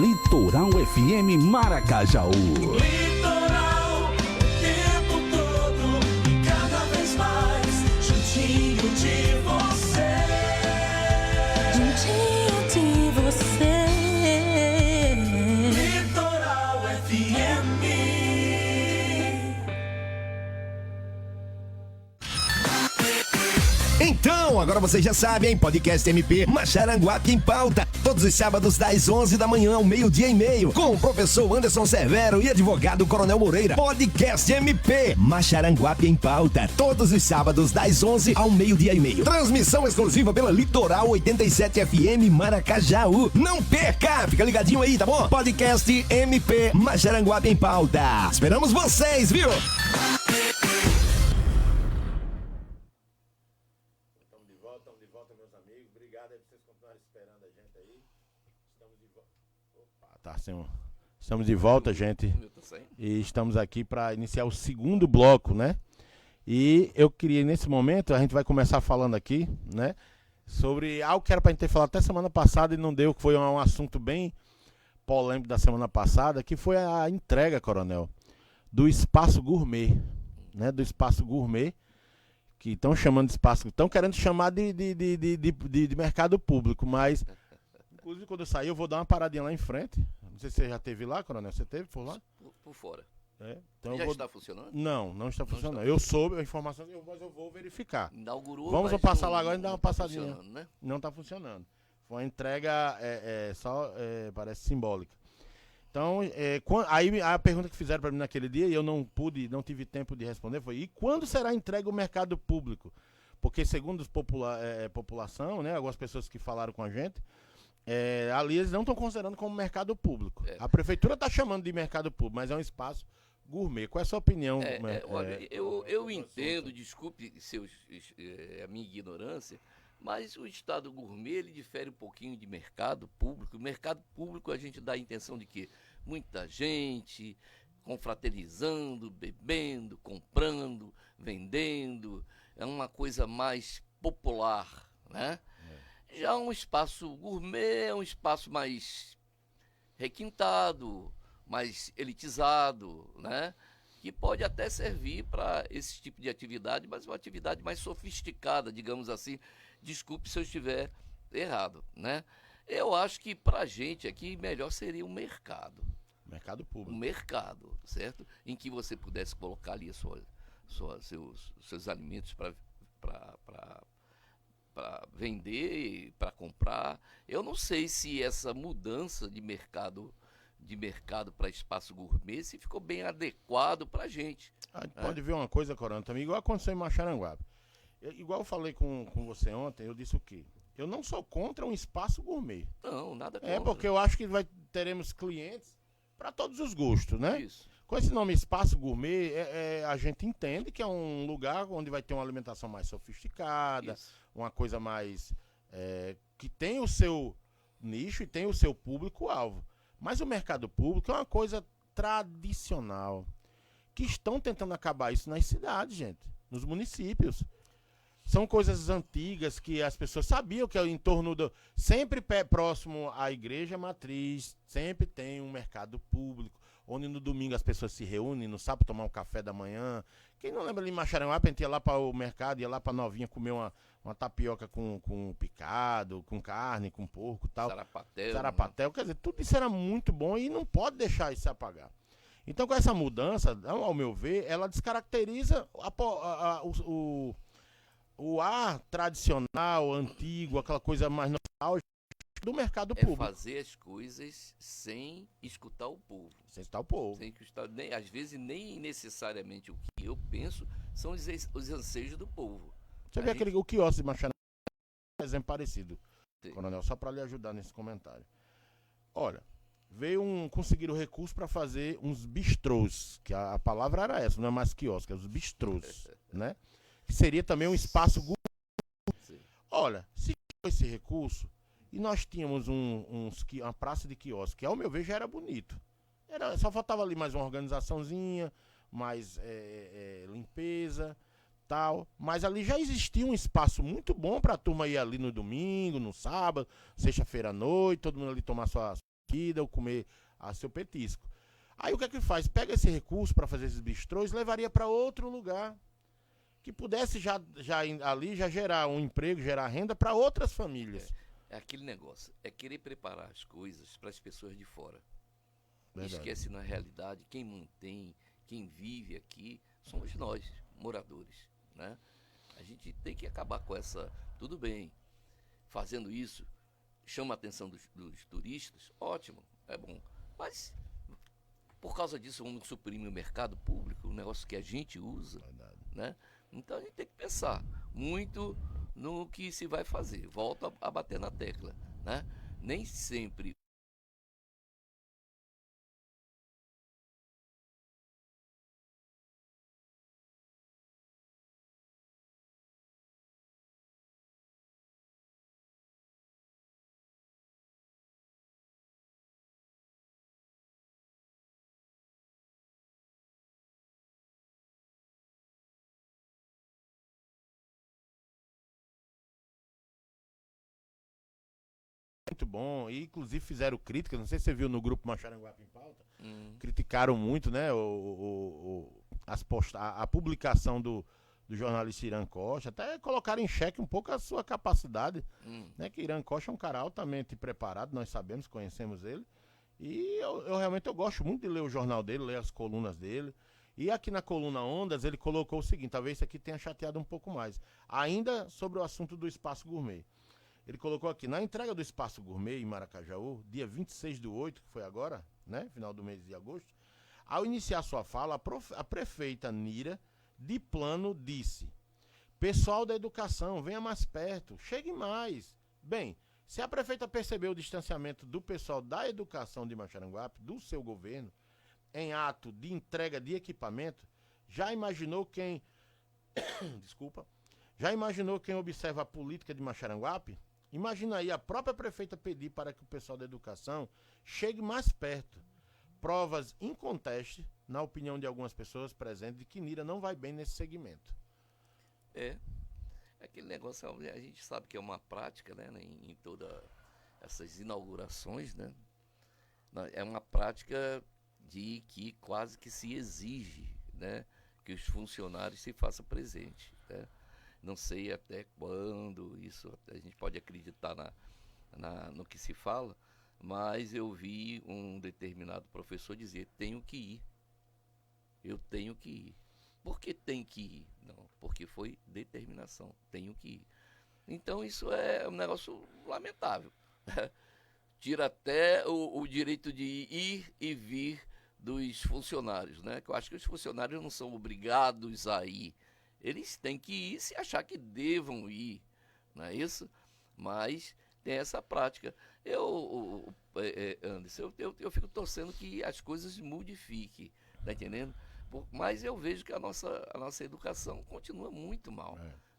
S5: Litoral FM Maracajaú.
S6: Litoral, o tempo todo e cada vez mais juntinho de você.
S7: Juntinho de você.
S6: Litoral FM.
S2: Então, agora você já sabe, hein? Podcast MP Maxaranguape em Pauta. Todos os sábados das 11 da manhã ao 12:30, com o professor Anderson Severo e advogado Coronel Moreira. Podcast MP Maxaranguape em Pauta. Todos os sábados das 11 ao 12:30. Transmissão exclusiva pela Litoral 87 FM Maracajaú. Não perca! Fica ligadinho aí, tá bom? Podcast MP Maxaranguape em Pauta. Esperamos vocês, viu?
S3: Estamos de volta, meus amigos. Obrigado aí por vocês continuarem esperando a gente aí. Estamos de volta. Opa, tá assim. Estamos de volta, gente. E estamos aqui para iniciar o segundo bloco, né? E eu queria, nesse momento, a gente vai começar falando aqui, né? Sobre algo que era pra gente ter falado até semana passada e não deu, que foi um assunto bem polêmico da semana passada, que foi a entrega, Coronel, do Espaço Gourmet, né? Do Espaço Gourmet, que estão chamando de espaço, estão querendo chamar de mercado público, mas, inclusive, quando eu sair, eu vou dar uma paradinha lá em frente. Não sei se você já esteve lá, Coronel, você teve por lá?
S4: Por fora.
S3: É, então
S4: Já
S3: eu vou...
S4: está funcionando?
S3: Não está funcionando. Eu soube a informação, mas eu vou verificar.
S4: Inaugurou.
S3: Vamos
S4: mas
S3: passar
S4: não-
S3: lá agora e dar uma
S4: não tá
S3: passadinha.
S4: funcionando, né?
S3: Não está funcionando. Foi uma entrega parece simbólica. Então, aí a pergunta que fizeram para mim naquele dia e eu não tive tempo de responder foi: e quando será entregue o mercado público? Porque segundo a população, né, algumas pessoas que falaram com a gente, ali eles não estão considerando como mercado público.
S4: É.
S3: A prefeitura está chamando de mercado público, mas é um espaço gourmet. Qual é a sua opinião?
S4: Olha, eu entendo, desculpe a minha ignorância, mas o Estado gourmet ele difere um pouquinho de mercado público. O mercado público a gente dá a intenção de que muita gente confraternizando, bebendo, comprando, vendendo, é uma coisa mais popular, né? Já um espaço gourmet é um espaço mais requintado, mais elitizado, né? Que pode até servir para esse tipo de atividade, mas uma atividade mais sofisticada, digamos assim. Desculpe se eu estiver errado, né? Eu acho que para a gente aqui melhor seria um mercado.
S3: Mercado público.
S4: Um mercado, certo? Em que você pudesse colocar ali seus alimentos para vender, para comprar. Eu não sei se essa mudança de mercado para espaço gourmet se ficou bem adequado para a gente.
S3: Pode ver uma coisa, Corano, também, igual aconteceu em Maxaranguape. Igual eu falei com você ontem, eu disse o quê? Eu não sou contra um espaço gourmet.
S4: Não, nada contra.
S3: É porque eu acho que teremos clientes para todos os gostos, né?
S4: Isso.
S3: Com esse nome Espaço Gourmet, a gente entende que é um lugar onde vai ter uma alimentação mais sofisticada,
S4: Isso.
S3: uma coisa mais... que tem o seu nicho e tem o seu público-alvo. Mas o mercado público é uma coisa tradicional, que estão tentando acabar isso nas cidades, gente, nos municípios. São coisas antigas que as pessoas sabiam que é em torno do... Sempre próximo à igreja matriz, sempre tem um mercado público, onde no domingo as pessoas se reúnem, no sábado tomar um café da manhã. Quem não lembra ali em Maxaranguape, a gente ia lá para o mercado, ia lá para Novinha comer uma tapioca com picado, com carne, com porco e tal.
S4: Zarapatel.
S3: Zarapatel, quer dizer, tudo isso era muito bom e não pode deixar isso se apagar. Então, com essa mudança, ao meu ver, ela descaracteriza o ar tradicional, antigo, aquela coisa mais nostálgica do mercado
S4: É
S3: público.
S4: fazer as coisas sem escutar o povo.
S3: Sem estar o povo.
S4: Sem escutar, às vezes nem necessariamente o que eu penso são os anseios do povo.
S3: Você
S4: A
S3: vê
S4: gente-
S3: o quiosque de Macharanga, um exemplo parecido,
S4: Sim.
S3: Coronel, só para lhe ajudar nesse comentário. Olha, conseguiram recurso para fazer uns bistrôs, que a palavra era essa, não é mais quiosque, é os bistrôs, né? Que seria também um espaço
S4: Sim.
S3: Olha, se esse recurso, e nós tínhamos uma praça de quiosque, que ao meu ver já era bonito. Só faltava ali mais uma organizaçãozinha, mais limpeza, tal. Mas ali já existia um espaço muito bom para a turma ir ali no domingo, no sábado, sexta-feira à noite, todo mundo ali tomar sua comida ou comer seu petisco. Aí o que é que faz? Pega esse recurso para fazer esses bistrôs, levaria para outro lugar que pudesse ali já gerar um emprego, gerar renda para outras famílias.
S4: É aquele negócio, é querer preparar as coisas para as pessoas de fora.
S3: Verdade.
S4: Esquece, na realidade, quem mantém, quem vive aqui, somos nós, moradores, né? A gente tem que acabar com essa... Tudo bem, fazendo isso, chama a atenção dos turistas, ótimo, é bom. Mas, por causa disso, vamos suprimir o mercado público, um negócio que a gente usa,
S3: Verdade.
S4: né? Então a gente tem que pensar muito no que se vai fazer. Volto a bater na tecla, né? Nem sempre
S3: Muito bom, e inclusive fizeram críticas, não sei se você viu no grupo Macharanguape em Pauta, criticaram muito, né, a publicação do jornalista Irã Costa, até colocaram em xeque um pouco a sua capacidade, né, que Irã Costa é um cara altamente preparado, nós sabemos, conhecemos ele, e eu realmente gosto muito de ler o jornal dele, ler as colunas dele, e aqui na coluna Ondas ele colocou o seguinte, talvez isso aqui tenha chateado um pouco mais, ainda sobre o assunto do espaço gourmet. Ele colocou aqui, na entrega do Espaço Gourmet em Maracajaú, dia 26/8, que foi agora, né, final do mês de agosto, ao iniciar sua fala, a prefeita Nira, de plano, disse: pessoal da educação, venha mais perto, chegue mais. Bem, se a prefeita percebeu o distanciamento do pessoal da educação de Macharanguape, do seu governo, em ato de entrega de equipamento, já imaginou quem... Desculpa. Já imaginou quem observa a política de Macharanguape? Imagina aí a própria prefeita pedir para que o pessoal da educação chegue mais perto. Provas incontestes, na opinião de algumas pessoas presentes, de que Nira não vai bem nesse segmento.
S4: aquele negócio, a gente sabe que é uma prática, né, em todas essas inaugurações, né? É uma prática de que quase que se exige, né, que os funcionários se façam presentes, né? Não sei até quando isso, a gente pode acreditar no que se fala, mas eu vi um determinado professor dizer, tenho que ir, eu tenho que ir. Por que tem que ir? Não, porque foi determinação, tenho que ir. Então isso é um negócio lamentável. Tira até o direito de ir e vir dos funcionários, né? Que eu acho que os funcionários não são obrigados a ir. Eles têm que ir se achar que devam ir, não é isso? Mas tem essa prática. Anderson, eu fico torcendo que as coisas modifiquem, tá entendendo? Mas eu vejo que a nossa educação continua muito mal.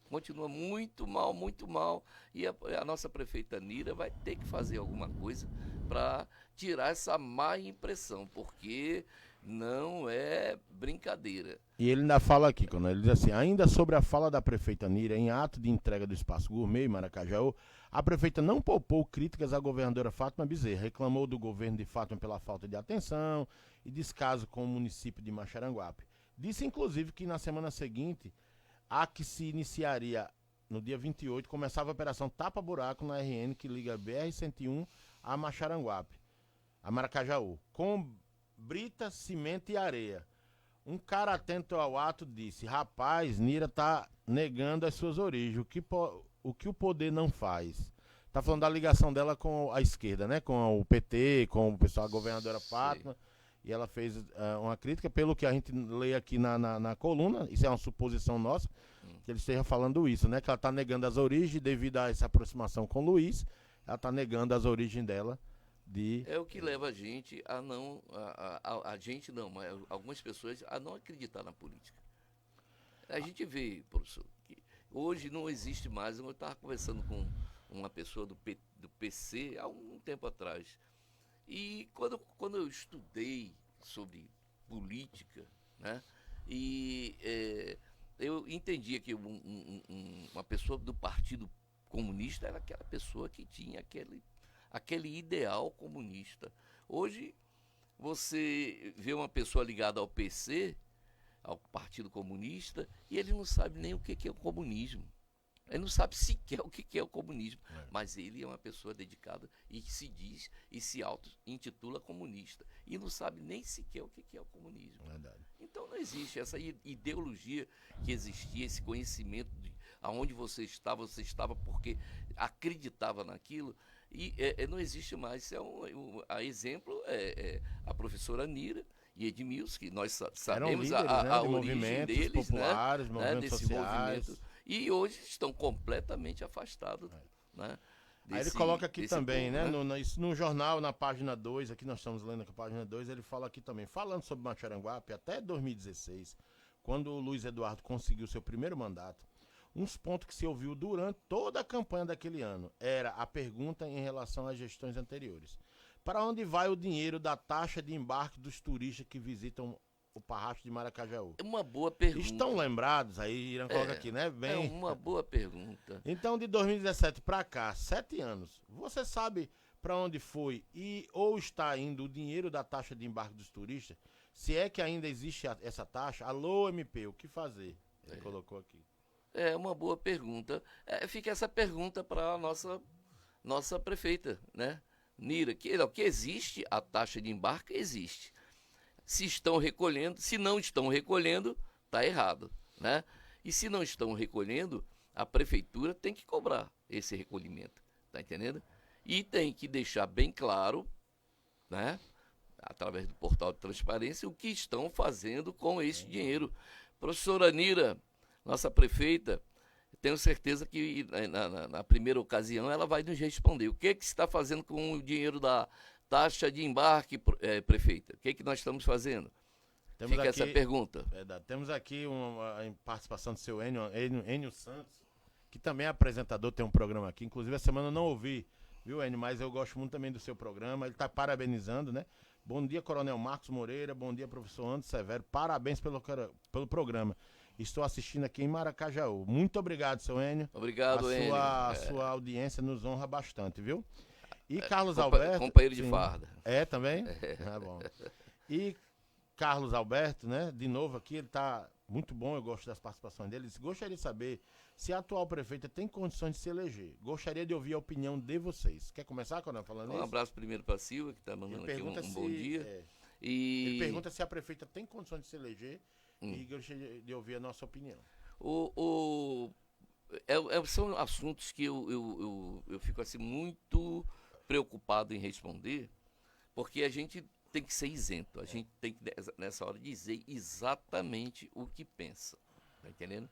S4: Continua muito mal, muito mal. E a nossa prefeita Nira vai ter que fazer alguma coisa para tirar essa má impressão, porque não é brincadeira.
S3: E ele ainda fala aqui, quando ele diz assim, ainda sobre a fala da prefeita Nira em ato de entrega do Espaço Gourmet em Maracajaú, a prefeita não poupou críticas à governadora Fátima Bezerra, reclamou do governo de Fátima pela falta de atenção e descaso com o município de Macharanguape. Disse inclusive que na semana seguinte, a que se iniciaria no dia 28, começava a operação Tapa Buraco na RN que liga BR-101 a Macharanguape, a Maracajaú, com brita, cimento e areia. Um cara atento ao ato disse: rapaz, Nira tá negando as suas origens, o que o poder não faz. Tá falando da ligação dela com a esquerda, né? Com o PT, com o pessoal, a governadora Fátima. E ela fez uma crítica, pelo que a gente lê aqui na coluna, isso é uma suposição nossa, que ele esteja falando isso, né? Que ela tá negando as origens devido a essa aproximação com o Luiz, ela tá negando as origens dela.
S4: É o que leva a gente a não. A gente não, mas algumas pessoas a não acreditar na política. A gente vê, professor, que hoje não existe mais. Eu estava conversando com uma pessoa do PC há um tempo atrás. E quando eu estudei sobre política, né, eu entendia que uma pessoa do Partido Comunista era aquela pessoa que tinha aquele ideal comunista. Hoje, você vê uma pessoa ligada ao PC, ao Partido Comunista, e ele não sabe nem o que é o comunismo. Ele não sabe sequer o que é o comunismo. Mas ele é uma pessoa dedicada e se diz e se auto-intitula comunista. E não sabe nem sequer o que é o comunismo.
S3: Verdade.
S4: Então não existe essa ideologia que existia, esse conhecimento de aonde você estava porque acreditava naquilo. E não existe mais. Isso a exemplo a professora Nira e Edmilson, que nós sabemos
S3: líderes,
S4: a
S3: de
S4: origem deles,
S3: populares, movimentos
S4: desse
S3: sociais.
S4: movimento. E hoje estão completamente afastados. Né,
S3: Aí ele coloca aqui também,
S4: povo,
S3: né? Isso no jornal, na página 2, aqui nós estamos lendo aqui a página 2, ele fala aqui também, falando sobre Macharanguape, até 2016, quando o Luiz Eduardo conseguiu seu primeiro mandato, uns pontos que se ouviu durante toda a campanha daquele ano era a pergunta em relação às gestões anteriores. Para onde vai o dinheiro da taxa de embarque dos turistas que visitam o Parracho de Maracajaú?
S4: É uma boa pergunta.
S3: Estão lembrados? Aí Irã coloca aqui, né?
S4: É uma boa pergunta.
S3: Então, de 2017 para cá, 7 anos, você sabe para onde foi ou está indo o dinheiro da taxa de embarque dos turistas? Se é que ainda existe essa taxa? Alô, MP, o que fazer? Ele colocou aqui.
S4: É uma boa pergunta. Fica essa pergunta para a nossa prefeita, né? Nira, que existe a taxa de embarque, existe. Se estão recolhendo, se não estão recolhendo, está errado, né? E se não estão recolhendo, a prefeitura tem que cobrar esse recolhimento, tá entendendo? E tem que deixar bem claro, né, através do portal de transparência, o que estão fazendo com esse dinheiro. Professora Nira, nossa prefeita, tenho certeza que na primeira ocasião ela vai nos responder. O que se está fazendo com o dinheiro da taxa de embarque, prefeita? O que nós estamos fazendo? Fica aqui, essa pergunta.
S3: Verdade. Temos aqui uma participação do seu Enio Santos, que também é apresentador, tem um programa aqui. Inclusive, essa semana eu não ouvi, viu, Enio? Mas eu gosto muito também do seu programa. Ele está parabenizando, né? Bom dia, Coronel Marcos Moreira. Bom dia, professor Anderson Severo. Parabéns pelo programa. Estou assistindo aqui em Maracajaú. Muito obrigado, seu Enio.
S4: Obrigado, Enio.
S3: A sua audiência nos honra bastante, viu? E Carlos Alberto...
S4: Companheiro de farda.
S3: É, também? Ah, bom. E Carlos Alberto, né? De novo aqui, ele tá muito bom, eu gosto das participações dele. Ele disse, gostaria de saber se a atual prefeita tem condições de se eleger. Gostaria de ouvir a opinião de vocês. Quer começar, Coronel, falando isso?
S4: Um abraço primeiro para a Silva, que está mandando aqui um bom dia.
S3: Ele pergunta se a prefeita tem condições de se eleger e gostaria de ouvir a nossa opinião.
S4: São assuntos que eu fico assim muito preocupado em responder, porque a gente tem que ser isento, a gente tem que, nessa hora, dizer exatamente o que pensa, tá entendendo?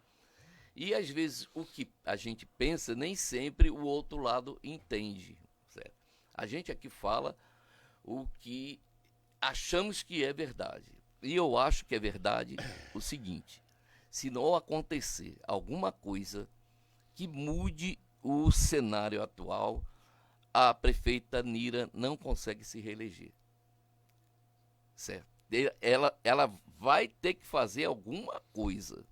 S4: E às vezes o que a gente pensa, nem sempre o outro lado entende, certo? A gente aqui fala o que achamos que é verdade, e eu acho que é verdade o seguinte: se não acontecer alguma coisa que mude o cenário atual, a prefeita Nira não consegue se reeleger. Certo? Ela vai ter que fazer alguma coisa,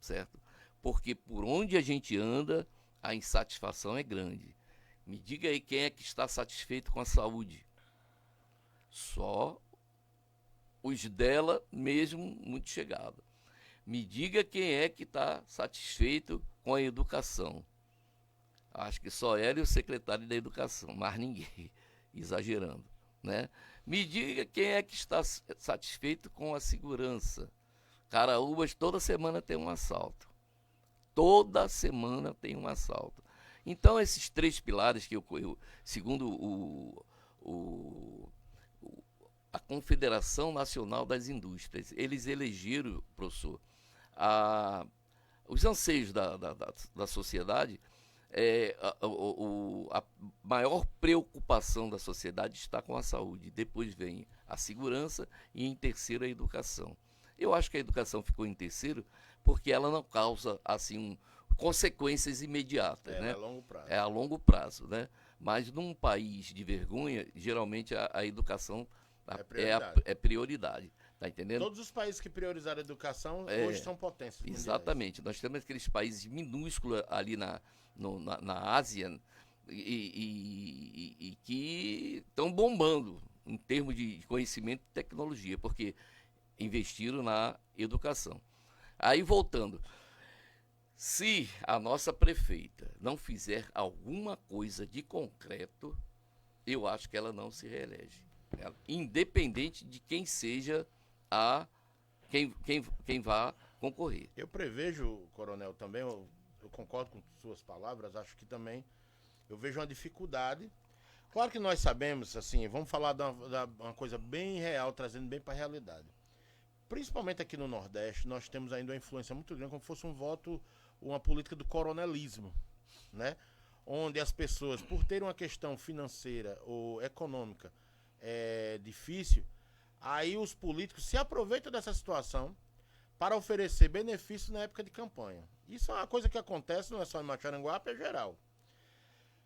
S4: certo? Porque por onde a gente anda, a insatisfação é grande. Me diga aí quem é que está satisfeito com a saúde. Só os dela mesmo muito chegado. Me diga quem é que está satisfeito com a educação. Acho que só ela e o secretário da Educação, mas ninguém, exagerando, né? Me diga quem é que está satisfeito com a segurança. Caraúbas toda semana tem um assalto. Toda semana tem um assalto. Então, esses 3 pilares que eu segundo a Confederação Nacional das Indústrias, eles elegeram, professor, os anseios da sociedade. A maior preocupação da sociedade está com a saúde, depois vem a segurança e em terceiro a educação. Eu acho que a educação ficou em terceiro porque ela não causa assim consequências imediatas, né?
S3: É a longo prazo.
S4: É a longo prazo, né? Mas num país de vergonha, geralmente a educação é prioridade. Tá entendendo?
S3: Todos os países que priorizaram a educação hoje são potências mundiais.
S4: Exatamente. Nós temos aqueles países minúsculos ali na Ásia e que estão bombando em termos de conhecimento e tecnologia, porque investiram na educação. Aí, voltando, se a nossa prefeita não fizer alguma coisa de concreto, eu acho que ela não se reelege. Independente de quem seja quem vá concorrer.
S3: Eu prevejo, coronel, também, eu concordo com suas palavras, acho que também eu vejo uma dificuldade. Claro que nós sabemos, assim, vamos falar de uma coisa bem real, trazendo bem para a realidade. Principalmente aqui no Nordeste, nós temos ainda uma influência muito grande, como se fosse um voto, uma política do coronelismo, né? Onde as pessoas, por terem uma questão financeira ou econômica difícil, aí os políticos se aproveitam dessa situação para oferecer benefícios na época de campanha. Isso é uma coisa que acontece, não é só em Macharanguape, é geral.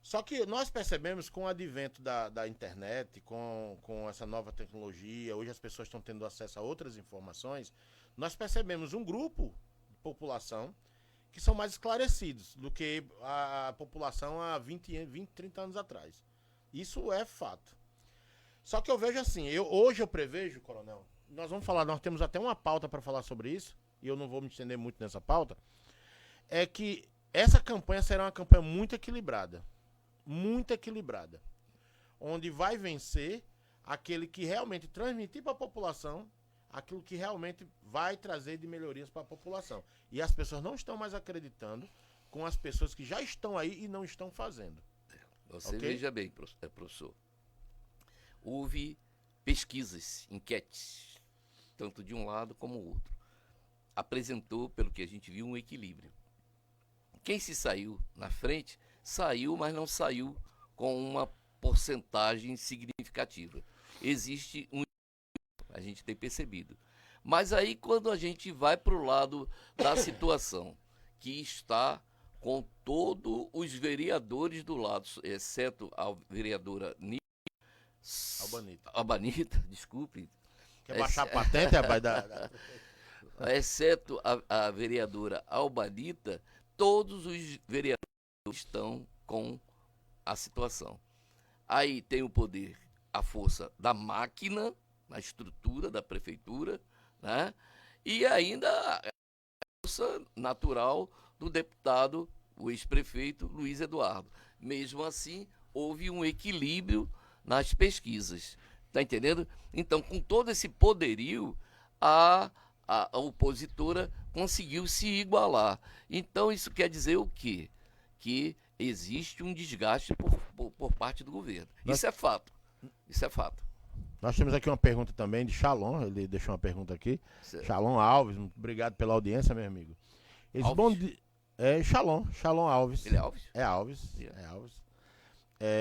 S3: Só que nós percebemos com o advento da internet, com essa nova tecnologia, hoje as pessoas estão tendo acesso a outras informações, nós percebemos um grupo de população que são mais esclarecidos do que a população há 20, 30 anos atrás. Isso é fato. Só que eu vejo assim, hoje eu prevejo, coronel, nós temos até uma pauta para falar sobre isso, e eu não vou me estender muito nessa pauta, é que essa campanha será uma campanha muito equilibrada, onde vai vencer aquele que realmente transmitir para a população aquilo que realmente vai trazer de melhorias para a população. E as pessoas não estão mais acreditando com as pessoas que já estão aí e não estão fazendo.
S4: Você
S3: okay?
S4: Veja bem, professor. Houve pesquisas, enquetes, tanto de um lado como o outro. Apresentou, pelo que a gente viu, um equilíbrio. Quem se saiu na frente, saiu, mas não saiu com uma porcentagem significativa. Existe a gente tem percebido. Mas aí, quando a gente vai para o lado da situação, que está com todos os vereadores do lado, exceto a vereadora Albanita, desculpe.
S3: Quer baixar a patente, rapaz?
S4: Exceto a vereadora Albanita, todos os vereadores estão com a situação. Aí tem o poder, a força da máquina, na estrutura da prefeitura, né? E ainda a força natural do deputado, o ex-prefeito Luiz Eduardo. Mesmo assim, houve um equilíbrio nas pesquisas. Está entendendo? Então, com todo esse poderio, a opositora conseguiu se igualar. Então, isso quer dizer o quê? Que existe um desgaste por parte do governo. Isso é fato. Isso é fato.
S3: Nós temos aqui uma pergunta também de Shalom, ele deixou uma pergunta aqui. Certo. Shalom Alves, muito obrigado pela audiência, meu amigo. Shalom Alves.
S4: Ele é Alves?
S3: É Alves, yeah. É Alves.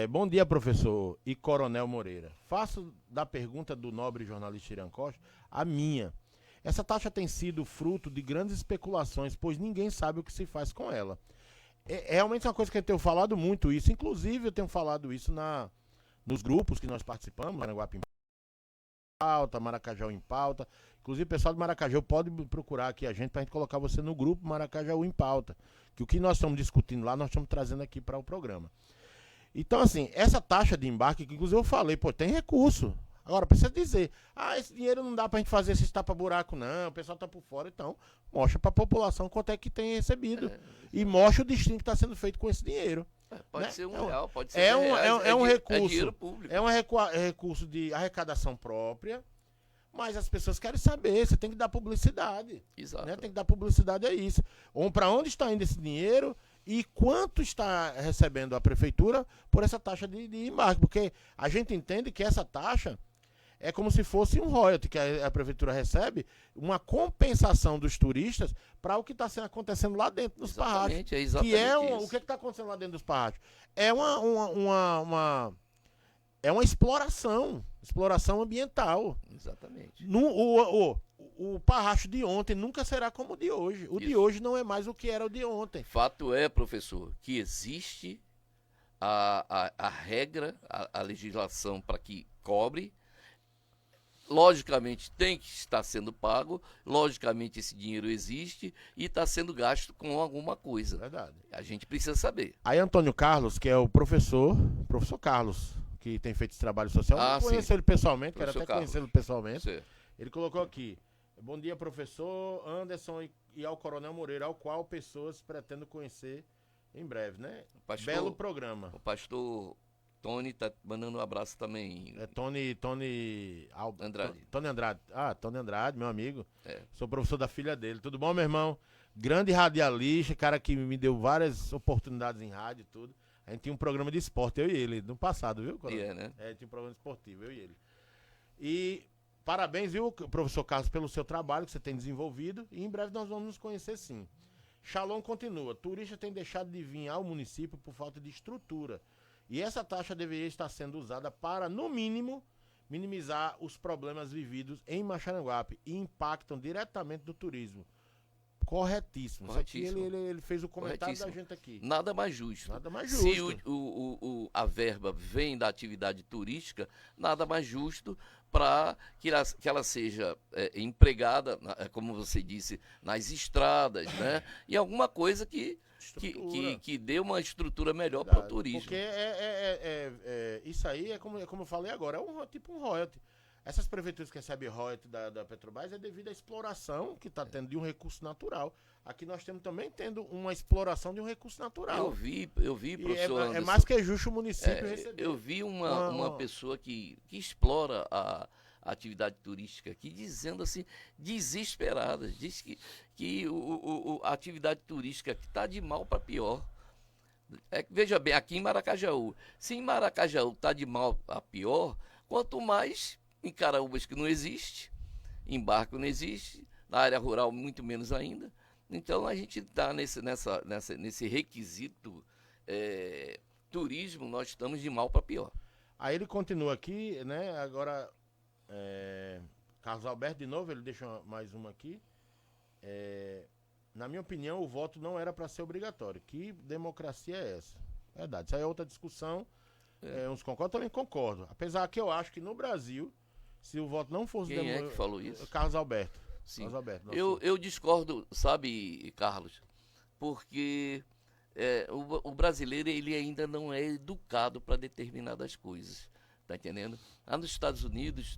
S3: Bom dia, professor e coronel Moreira. Faço da pergunta do nobre jornalista Irã Costa a minha. Essa taxa tem sido fruto de grandes especulações, pois ninguém sabe o que se faz com ela. Realmente é uma coisa que eu tenho falado muito isso, inclusive eu tenho falado isso nos grupos que nós participamos, Maranguape em Pauta, Maracajá em Pauta. Inclusive o pessoal do Maracajá pode procurar aqui a gente pra gente colocar você no grupo Maracajá em Pauta. Que o que nós estamos discutindo lá, nós estamos trazendo aqui para o programa. Então, assim, essa taxa de embarque, que inclusive eu falei, tem recurso. Agora, precisa dizer, esse dinheiro não dá pra gente fazer esse tapa-buraco, não, o pessoal tá por fora, então mostra pra população quanto é que tem recebido. E mostra o destino que está sendo feito com esse dinheiro.
S4: Pode
S3: né?
S4: ser R$1, pode ser
S3: É
S4: R$10,
S3: um
S4: é
S3: recurso.
S4: dinheiro público.
S3: Recurso de arrecadação própria, mas as pessoas querem saber, você tem que dar publicidade.
S4: Exato.
S3: Né? Tem que dar publicidade a isso. Para onde está indo esse dinheiro e quanto está recebendo a prefeitura por essa taxa de embarque. Porque a gente entende que essa taxa é como se fosse um royalty que a prefeitura recebe, uma compensação dos turistas para o que está acontecendo lá dentro dos parrachos.
S4: É exatamente isso.
S3: O que está acontecendo lá dentro dos parrachos? É uma exploração ambiental.
S4: Exatamente.
S3: O parracho de ontem nunca será como o de hoje. O de hoje não é mais o que era o de ontem.
S4: Fato é, professor, que existe a regra, a legislação para que cobre. Logicamente tem que estar sendo pago, logicamente esse dinheiro existe e está sendo gasto com alguma coisa.
S3: Verdade.
S4: A gente precisa saber.
S3: Aí Antônio Carlos, que é o professor Carlos, que tem feito esse trabalho social, eu conheço ele pessoalmente, quero até conhecê-lo pessoalmente.
S4: Certo.
S3: Ele colocou aqui: bom dia, professor Anderson e ao Coronel Moreira, ao qual pessoas pretendo conhecer em breve, né? Belo programa.
S4: O pastor Tony tá mandando um abraço também.
S3: É Tony
S4: Andrade.
S3: Tony Andrade. Tony Andrade, meu amigo.
S4: É.
S3: Sou professor da filha dele. Tudo bom, meu irmão? Grande radialista, cara que me deu várias oportunidades em rádio e tudo. A gente tinha um programa de esporte, eu e ele, no passado, viu?
S4: Né?
S3: Tinha um programa esportivo, eu e ele. E parabéns, viu, professor Carlos, pelo seu trabalho que você tem desenvolvido. E em breve nós vamos nos conhecer, sim. Shalom continua. Turista tem deixado de vir ao município por falta de estrutura. E essa taxa deveria estar sendo usada para, no mínimo, minimizar os problemas vividos em Maxaranguape e impactam diretamente no turismo. Corretíssimo. Só que ele fez o comentário da gente aqui.
S4: Nada mais justo.
S3: Nada mais justo.
S4: Se a verba vem da atividade turística, nada mais justo para que ela seja empregada, como você disse, nas estradas, né? E alguma coisa que dê uma estrutura melhor para o turismo.
S3: Porque isso aí é como eu falei agora, é tipo um royalty. Essas prefeituras que recebem royalty da Petrobras é devido à exploração que está tendo de um recurso natural. Aqui nós estamos também tendo uma exploração de um recurso natural.
S4: Eu vi, professor Anderson.
S3: É mais que justo o município receber.
S4: Eu vi uma pessoa que explora a atividade turística aqui, dizendo assim, desesperada, diz que a atividade turística aqui está de mal para pior. Veja bem, aqui em Maracajaú, se em Maracajaú está de mal a pior, quanto mais em Caraúbas, que não existe, em Barco não existe, na área rural muito menos ainda. Então a gente está nesse requisito turismo, nós estamos de mal para pior.
S3: Aí ele continua aqui, né? Agora, Carlos Alberto de novo, ele deixa mais uma aqui. Na minha opinião, o voto não era para ser obrigatório. Que democracia é essa? Verdade, isso aí é outra discussão. Uns concordam, também concordo. Apesar que eu acho que no Brasil, se o voto não fosse...
S4: Quem é que falou isso?
S3: Carlos Alberto.
S4: Sim.
S3: Carlos Alberto,
S4: eu discordo, sabe, Carlos? Porque o brasileiro ele ainda não é educado para determinadas coisas. Tá entendendo? Lá nos Estados Unidos,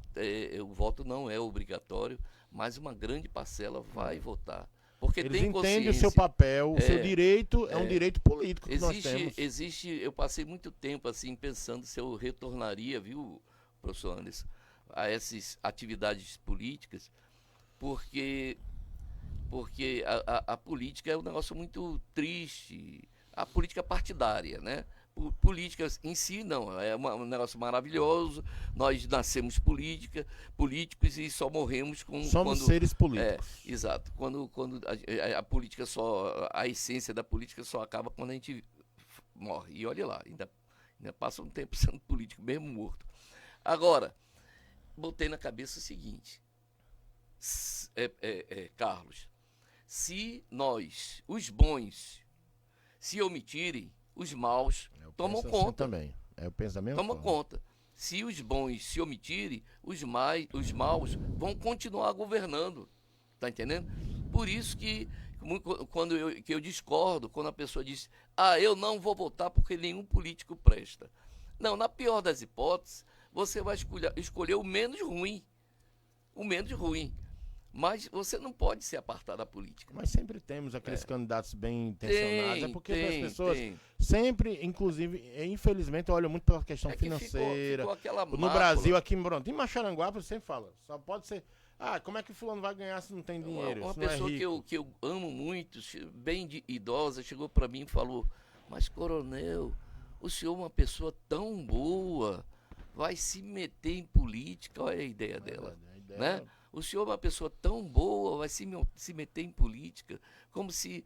S4: o voto não é obrigatório, mas uma grande parcela vai votar. Porque
S3: eles
S4: tem
S3: entendem
S4: consciência.
S3: o seu papel, o seu direito, um direito político que nós temos.
S4: Eu passei muito tempo assim pensando se eu retornaria, viu, professor Anderson, a essas atividades políticas, porque a política é um negócio muito triste, a política partidária, né? Política em si não, é um negócio maravilhoso, nós nascemos políticos e só morremos
S3: Somos seres políticos.
S4: Exato, quando a política a essência da política só acaba quando a gente morre, e olha lá, ainda passa um tempo sendo político, mesmo morto. Agora, botei na cabeça o seguinte, Carlos, se nós, os bons, se omitirem, os maus tomam conta.
S3: Assim também. É o pensamento.
S4: Tomam conta. Se os bons se omitirem, os maus vão continuar governando. Tá entendendo? Por isso que eu discordo quando a pessoa diz: eu não vou votar porque nenhum político presta. Não, na pior das hipóteses, você vai escolher o menos ruim. O menos ruim. Mas você não pode se apartar da política.
S3: Mas sempre temos aqueles candidatos bem intencionados. É porque as pessoas
S4: tem.
S3: sempre, inclusive, infelizmente, olham muito pela questão
S4: Que
S3: financeira.
S4: ficou aquela
S3: No
S4: mácula.
S3: Brasil, aqui em Maxaranguape, você sempre fala, só pode ser. Como é que fulano vai ganhar se não tem dinheiro?
S4: Uma
S3: se não
S4: pessoa
S3: é rico?
S4: que eu amo muito, idosa, chegou para mim e falou: mas, coronel, o senhor é uma pessoa tão boa, vai se meter em política. Olha a ideia dela.
S3: A ideia
S4: Né? O senhor é uma pessoa tão boa, vai se meter em política, como se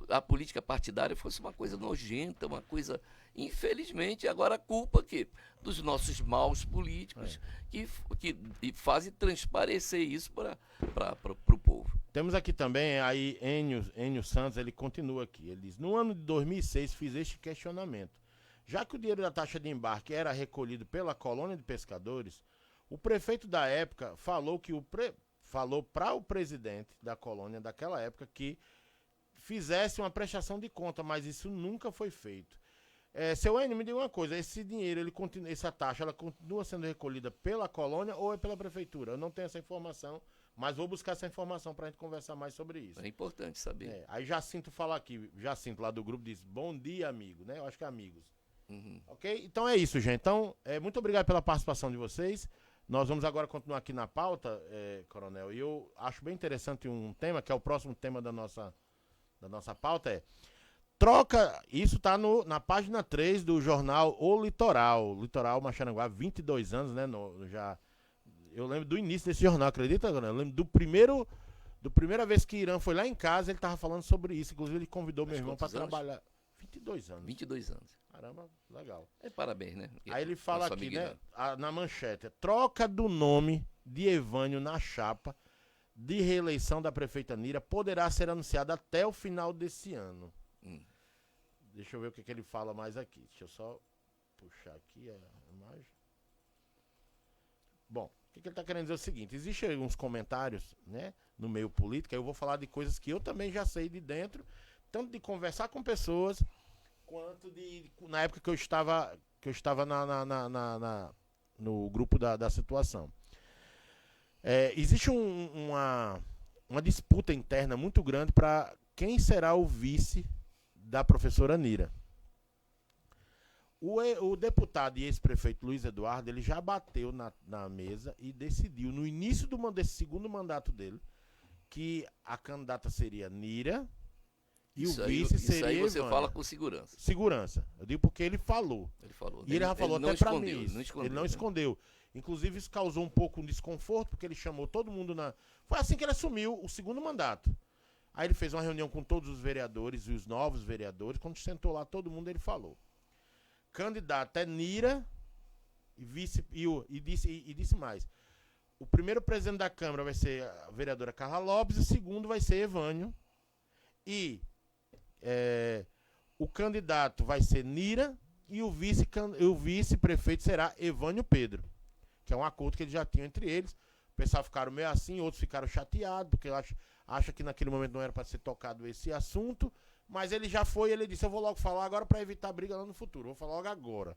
S4: a política partidária fosse uma coisa nojenta, uma coisa. Infelizmente, agora a culpa que dos nossos maus políticos que fazem transparecer isso para o povo.
S3: Temos aqui também, aí, Enio Santos, ele continua aqui. Ele diz: no ano de 2006 fiz este questionamento. Já que o dinheiro da taxa de embarque era recolhido pela colônia de pescadores, o prefeito da época falou falou para o presidente da colônia daquela época que fizesse uma prestação de conta, mas isso nunca foi feito. Seu Enio, me diga uma coisa, esse dinheiro, essa taxa, ela continua sendo recolhida pela colônia ou é pela prefeitura? Eu não tenho essa informação, mas vou buscar essa informação para a gente conversar mais sobre isso.
S4: É importante saber.
S3: Aí Jacinto fala aqui, Jacinto lá do grupo diz: bom dia, amigo, né? Eu acho que é amigos.
S4: Uhum.
S3: Ok? Então é isso, gente. Então, muito obrigado pela participação de vocês. Nós vamos agora continuar aqui na pauta, Coronel, e eu acho bem interessante um tema, que é o próximo tema da nossa pauta, isso está na página 3 do jornal O Litoral Maxaranguá, 22 anos, né? Eu lembro do início desse jornal, acredita, Coronel? Eu lembro do primeira vez que Irã foi lá em casa, ele estava falando sobre isso. Inclusive, ele convidou meu irmão para trabalhar. 22 anos.
S4: 22 anos.
S3: Caramba, legal.
S4: Parabéns, né?
S3: Aí ele fala
S4: Nosso
S3: aqui,
S4: amigo
S3: né,
S4: Irã.
S3: na manchete: troca do nome de Evânio na chapa de reeleição da prefeita Nira poderá ser anunciada até o final desse ano. Deixa eu ver o que ele fala mais aqui. Deixa eu só puxar aqui a imagem. Bom, o que ele está querendo dizer é o seguinte: existem alguns comentários, né, no meio político. Eu vou falar de coisas que eu também já sei de dentro, tanto de conversar com pessoas, quanto na época que eu estava no grupo da situação. Existe uma disputa interna muito grande para quem será o vice da professora Nira. O deputado e ex-prefeito Luiz Eduardo, ele já bateu na mesa e decidiu, no início desse segundo mandato dele, que a candidata seria Nira e o vice seria
S4: Isso aí você
S3: Evânia.
S4: fala com segurança.
S3: Segurança. Eu digo porque ele falou. E ele já falou até pra mim isso. Ele não escondeu. Inclusive, isso causou um pouco de desconforto, porque ele chamou todo mundo Foi assim que ele assumiu o segundo mandato. Aí ele fez uma reunião com todos os vereadores e os novos vereadores. Quando sentou lá todo mundo, ele falou: candidata é Nira e disse mais: o primeiro presidente da Câmara vai ser a vereadora Carla Lopes, e o segundo vai ser Evânio. E o candidato vai ser Nira e o vice-prefeito será Evânio Pedro, que é um acordo que eles já tinham entre eles. O pessoal ficaram meio assim, outros ficaram chateados, porque acha que naquele momento não era para ser tocado esse assunto, mas ele já foi, ele disse: eu vou logo falar agora para evitar briga lá no futuro, vou falar logo agora.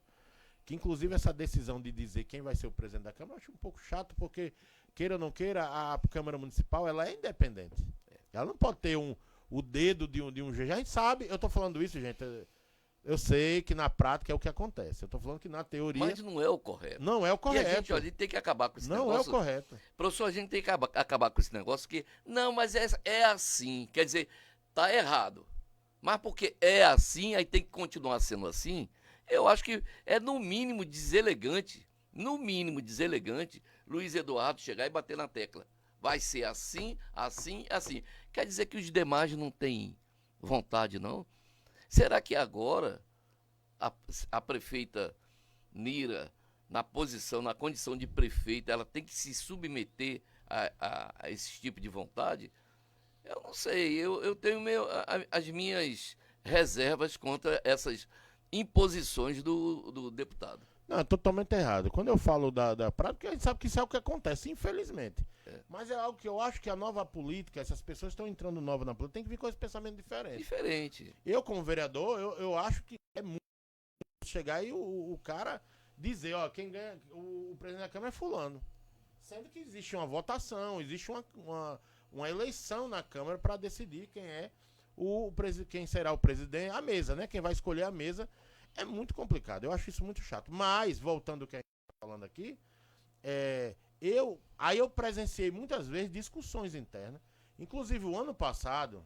S3: Que inclusive essa decisão de dizer quem vai ser o presidente da Câmara eu acho um pouco chato, porque, queira ou não queira, a Câmara Municipal ela é independente. Ela não pode ter o dedo de um jeito. A gente sabe, eu tô falando isso, gente. Eu sei que na prática é o que acontece. Eu tô falando que na teoria.
S4: Mas não é o correto.
S3: Não é o correto.
S4: E a gente tem que acabar com esse
S3: não
S4: negócio.
S3: Não é o correto.
S4: Professor, a gente tem que acabar com esse negócio que. Não, mas é assim. Quer dizer, tá errado. Mas porque é assim, aí tem que continuar sendo assim. Eu acho que é no mínimo deselegante. No mínimo deselegante, Luiz Eduardo chegar e bater na tecla. Vai ser assim, assim, assim. Quer dizer que os demais não têm vontade, não? Será que agora a prefeita Nira, na condição de prefeita, ela tem que se submeter a esse tipo de vontade? Eu não sei, eu tenho as minhas reservas contra essas imposições do deputado.
S3: Não, é totalmente errado. Quando eu falo da prática, a gente sabe que isso é o que acontece, infelizmente. Mas é algo que eu acho que a nova política, essas pessoas estão entrando nova na política, tem que vir com esse pensamento diferente.
S4: Diferente.
S3: Eu, como vereador, eu acho que é muito chegar e o cara dizer: ó, quem ganha, o presidente da Câmara é fulano. Sendo que existe uma votação, existe uma uma eleição na Câmara para decidir quem será o presidente, a mesa, né? Quem vai escolher a mesa. É muito complicado, eu acho isso muito chato. Mas, voltando ao que a gente está falando aqui, eu presenciei muitas vezes discussões internas. Inclusive, o ano passado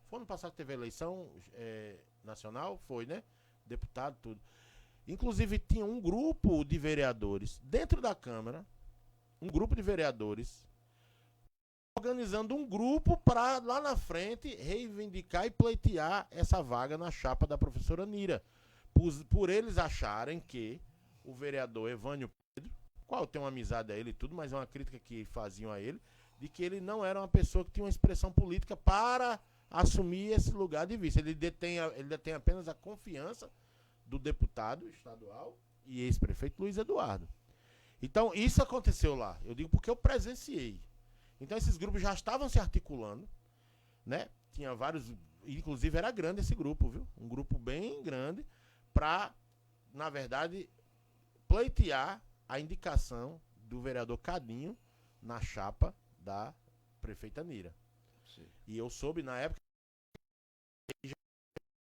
S3: que teve a eleição nacional, foi, né? Deputado, tudo. Inclusive, tinha um grupo de vereadores dentro da Câmara, organizando um grupo para, lá na frente, reivindicar e pleitear essa vaga na chapa da professora Nira. Por eles acharem que o vereador Evânio Pedro, qual eu tenho uma amizade a ele e tudo, mas é uma crítica que faziam a ele, de que ele não era uma pessoa que tinha uma expressão política para assumir esse lugar de vice. Ele detém apenas a confiança do deputado estadual e ex-prefeito Luiz Eduardo. Então, isso aconteceu lá. Eu digo porque eu presenciei. Então, esses grupos já estavam se articulando, né? Tinha vários, inclusive era grande esse grupo, viu? Um grupo bem grande, para, na verdade, pleitear a indicação do vereador Cadinho na chapa da prefeita Nira. Sim. E eu soube na época, já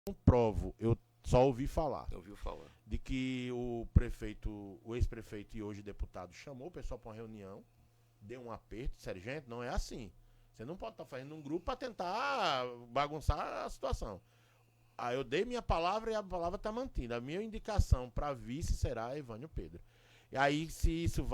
S3: não provo, eu só ouvi falar. De que o ex-prefeito e hoje deputado chamou o pessoal para uma reunião, deu um aperto, disseram, gente, não é assim. Você não pode estar fazendo um grupo para tentar bagunçar a situação. Aí eu dei minha palavra e a palavra está mantida. A minha indicação para vice será Evânio Pedro. E aí, se isso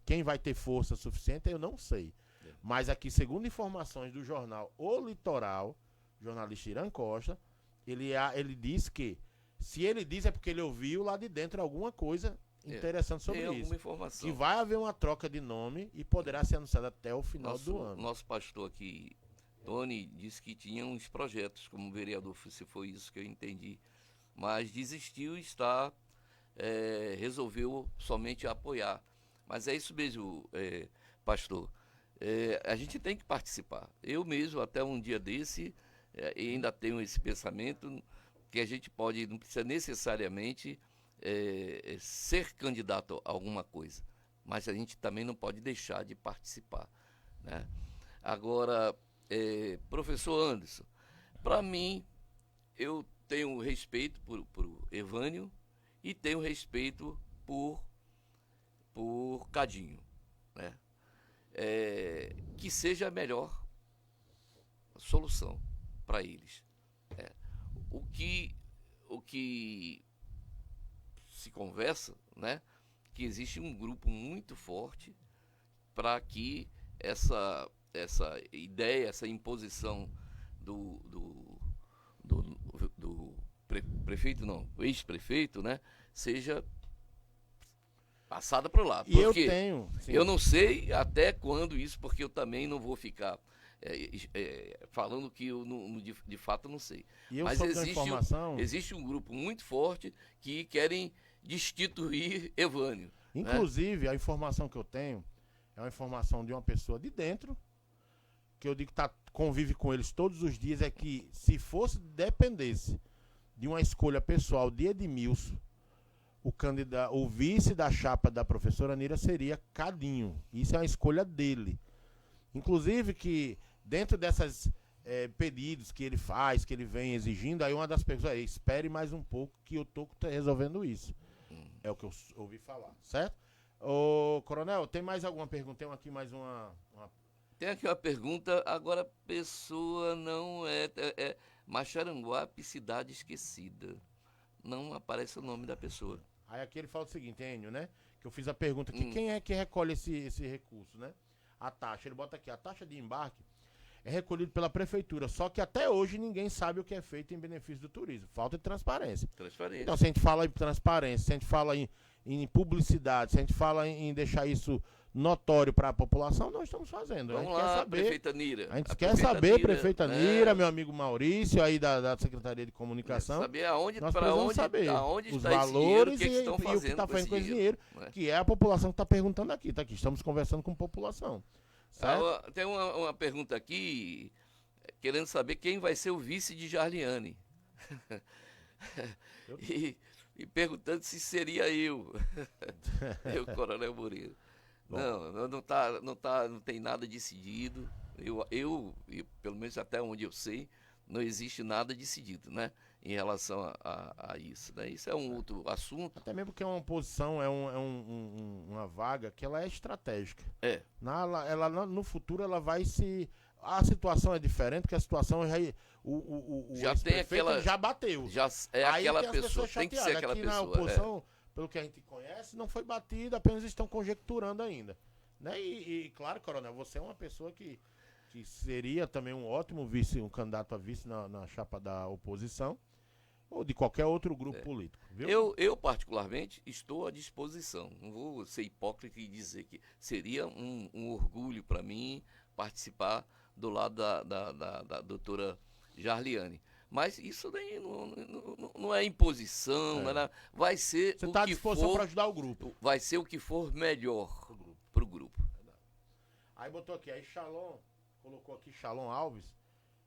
S3: quem vai ter força suficiente, eu não sei. Mas aqui, segundo informações do jornal O Litoral, jornalista Irã Costa, ele diz que, se ele diz é porque ele ouviu lá de dentro alguma coisa interessante sobre isso.
S4: Alguma informação.
S3: Que vai haver uma troca de nome e poderá ser anunciada até o final do ano.
S4: Nosso pastor aqui, Tony, disse que tinha uns projetos como vereador, se foi isso que eu entendi, mas desistiu e resolveu somente apoiar. Mas é isso mesmo, pastor. A gente tem que participar. Eu mesmo, até um dia desse, ainda tenho esse pensamento que a gente não precisa necessariamente ser candidato a alguma coisa, mas a gente também não pode deixar de participar, né? Agora, professor Anderson, para mim, eu tenho respeito por Evânio e tenho respeito por Cadinho, né? Que seja a melhor solução para eles. O que se conversa, né, que existe um grupo muito forte para que essa ideia, essa imposição do prefeito, não, ex-prefeito, né, seja passada para lá. Porque eu não sei até quando isso, porque eu também não vou ficar falando que eu de fato não sei. Mas existe um grupo muito forte que querem destituir Evânio.
S3: Inclusive, a informação que eu tenho é uma informação de uma pessoa de dentro, que eu digo que convive com eles todos os dias, é que se dependesse de uma escolha pessoal de Edmilson, o vice da chapa da professora Nira seria Cadinho. Isso é uma escolha dele. Inclusive que dentro dessas pedidos que ele faz, que ele vem exigindo, aí uma das pessoas espere mais um pouco que eu estou resolvendo isso. É o que eu ouvi falar, certo? Ô, Coronel, tem mais alguma pergunta? Tem aqui mais uma...
S4: Tem aqui uma pergunta, agora a pessoa não é Macharanguape, cidade esquecida. Não aparece o nome da pessoa.
S3: Aí aqui ele fala o seguinte, Enio, né? Que eu fiz a pergunta aqui, quem é que recolhe esse recurso, né? A taxa, ele bota aqui, a taxa de embarque é recolhida pela prefeitura, só que até hoje ninguém sabe o que é feito em benefício do turismo. Falta de transparência. Então, se a gente fala em transparência, se a gente fala em publicidade, se a gente fala em deixar isso notório para a população, nós estamos fazendo.
S4: Vamos
S3: a gente
S4: lá,
S3: quer saber,
S4: prefeita Nira.
S3: A gente quer saber, prefeita Nira, meu amigo Maurício, aí da Secretaria de Comunicação.
S4: Saber aonde
S3: saber
S4: os
S3: está valores
S4: esse dinheiro,
S3: e o que está fazendo com esse dinheiro, que é a população que está perguntando aqui. Tá aqui, estamos conversando com a população. Certo?
S4: Tem uma pergunta aqui, querendo saber quem vai ser o vice de Jarliane. E perguntando se seria eu, Coronel Moreira. Não tem nada decidido. Eu, pelo menos até onde eu sei, não existe nada decidido, né? Em relação a isso, né? Isso é um outro assunto.
S3: Até mesmo porque é uma posição, uma vaga que ela é estratégica. No futuro ela vai se... A situação é diferente, porque a situação
S4: já tem aquela...
S3: já bateu.
S4: Já é
S3: aí
S4: aquela pessoa, tem que ser aquela
S3: aqui
S4: pessoa.
S3: Na oposição, pelo que a gente conhece, não foi batido, apenas estão conjecturando ainda. Né? E claro, Coronel, você é uma pessoa que seria também um ótimo vice, um candidato a vice na chapa da oposição, ou de qualquer outro grupo político. Viu?
S4: Eu, particularmente, estou à disposição. Não vou ser hipócrita e dizer que seria um orgulho para mim participar do lado da doutora Jarliane. Mas isso daí não é imposição, não é nada. Vai ser
S3: você
S4: o
S3: está à
S4: que
S3: disposição
S4: for,
S3: para ajudar o grupo.
S4: vai ser o que for melhor para o grupo.
S3: Aí botou aqui, aí Shalom, colocou aqui Shalom Alves,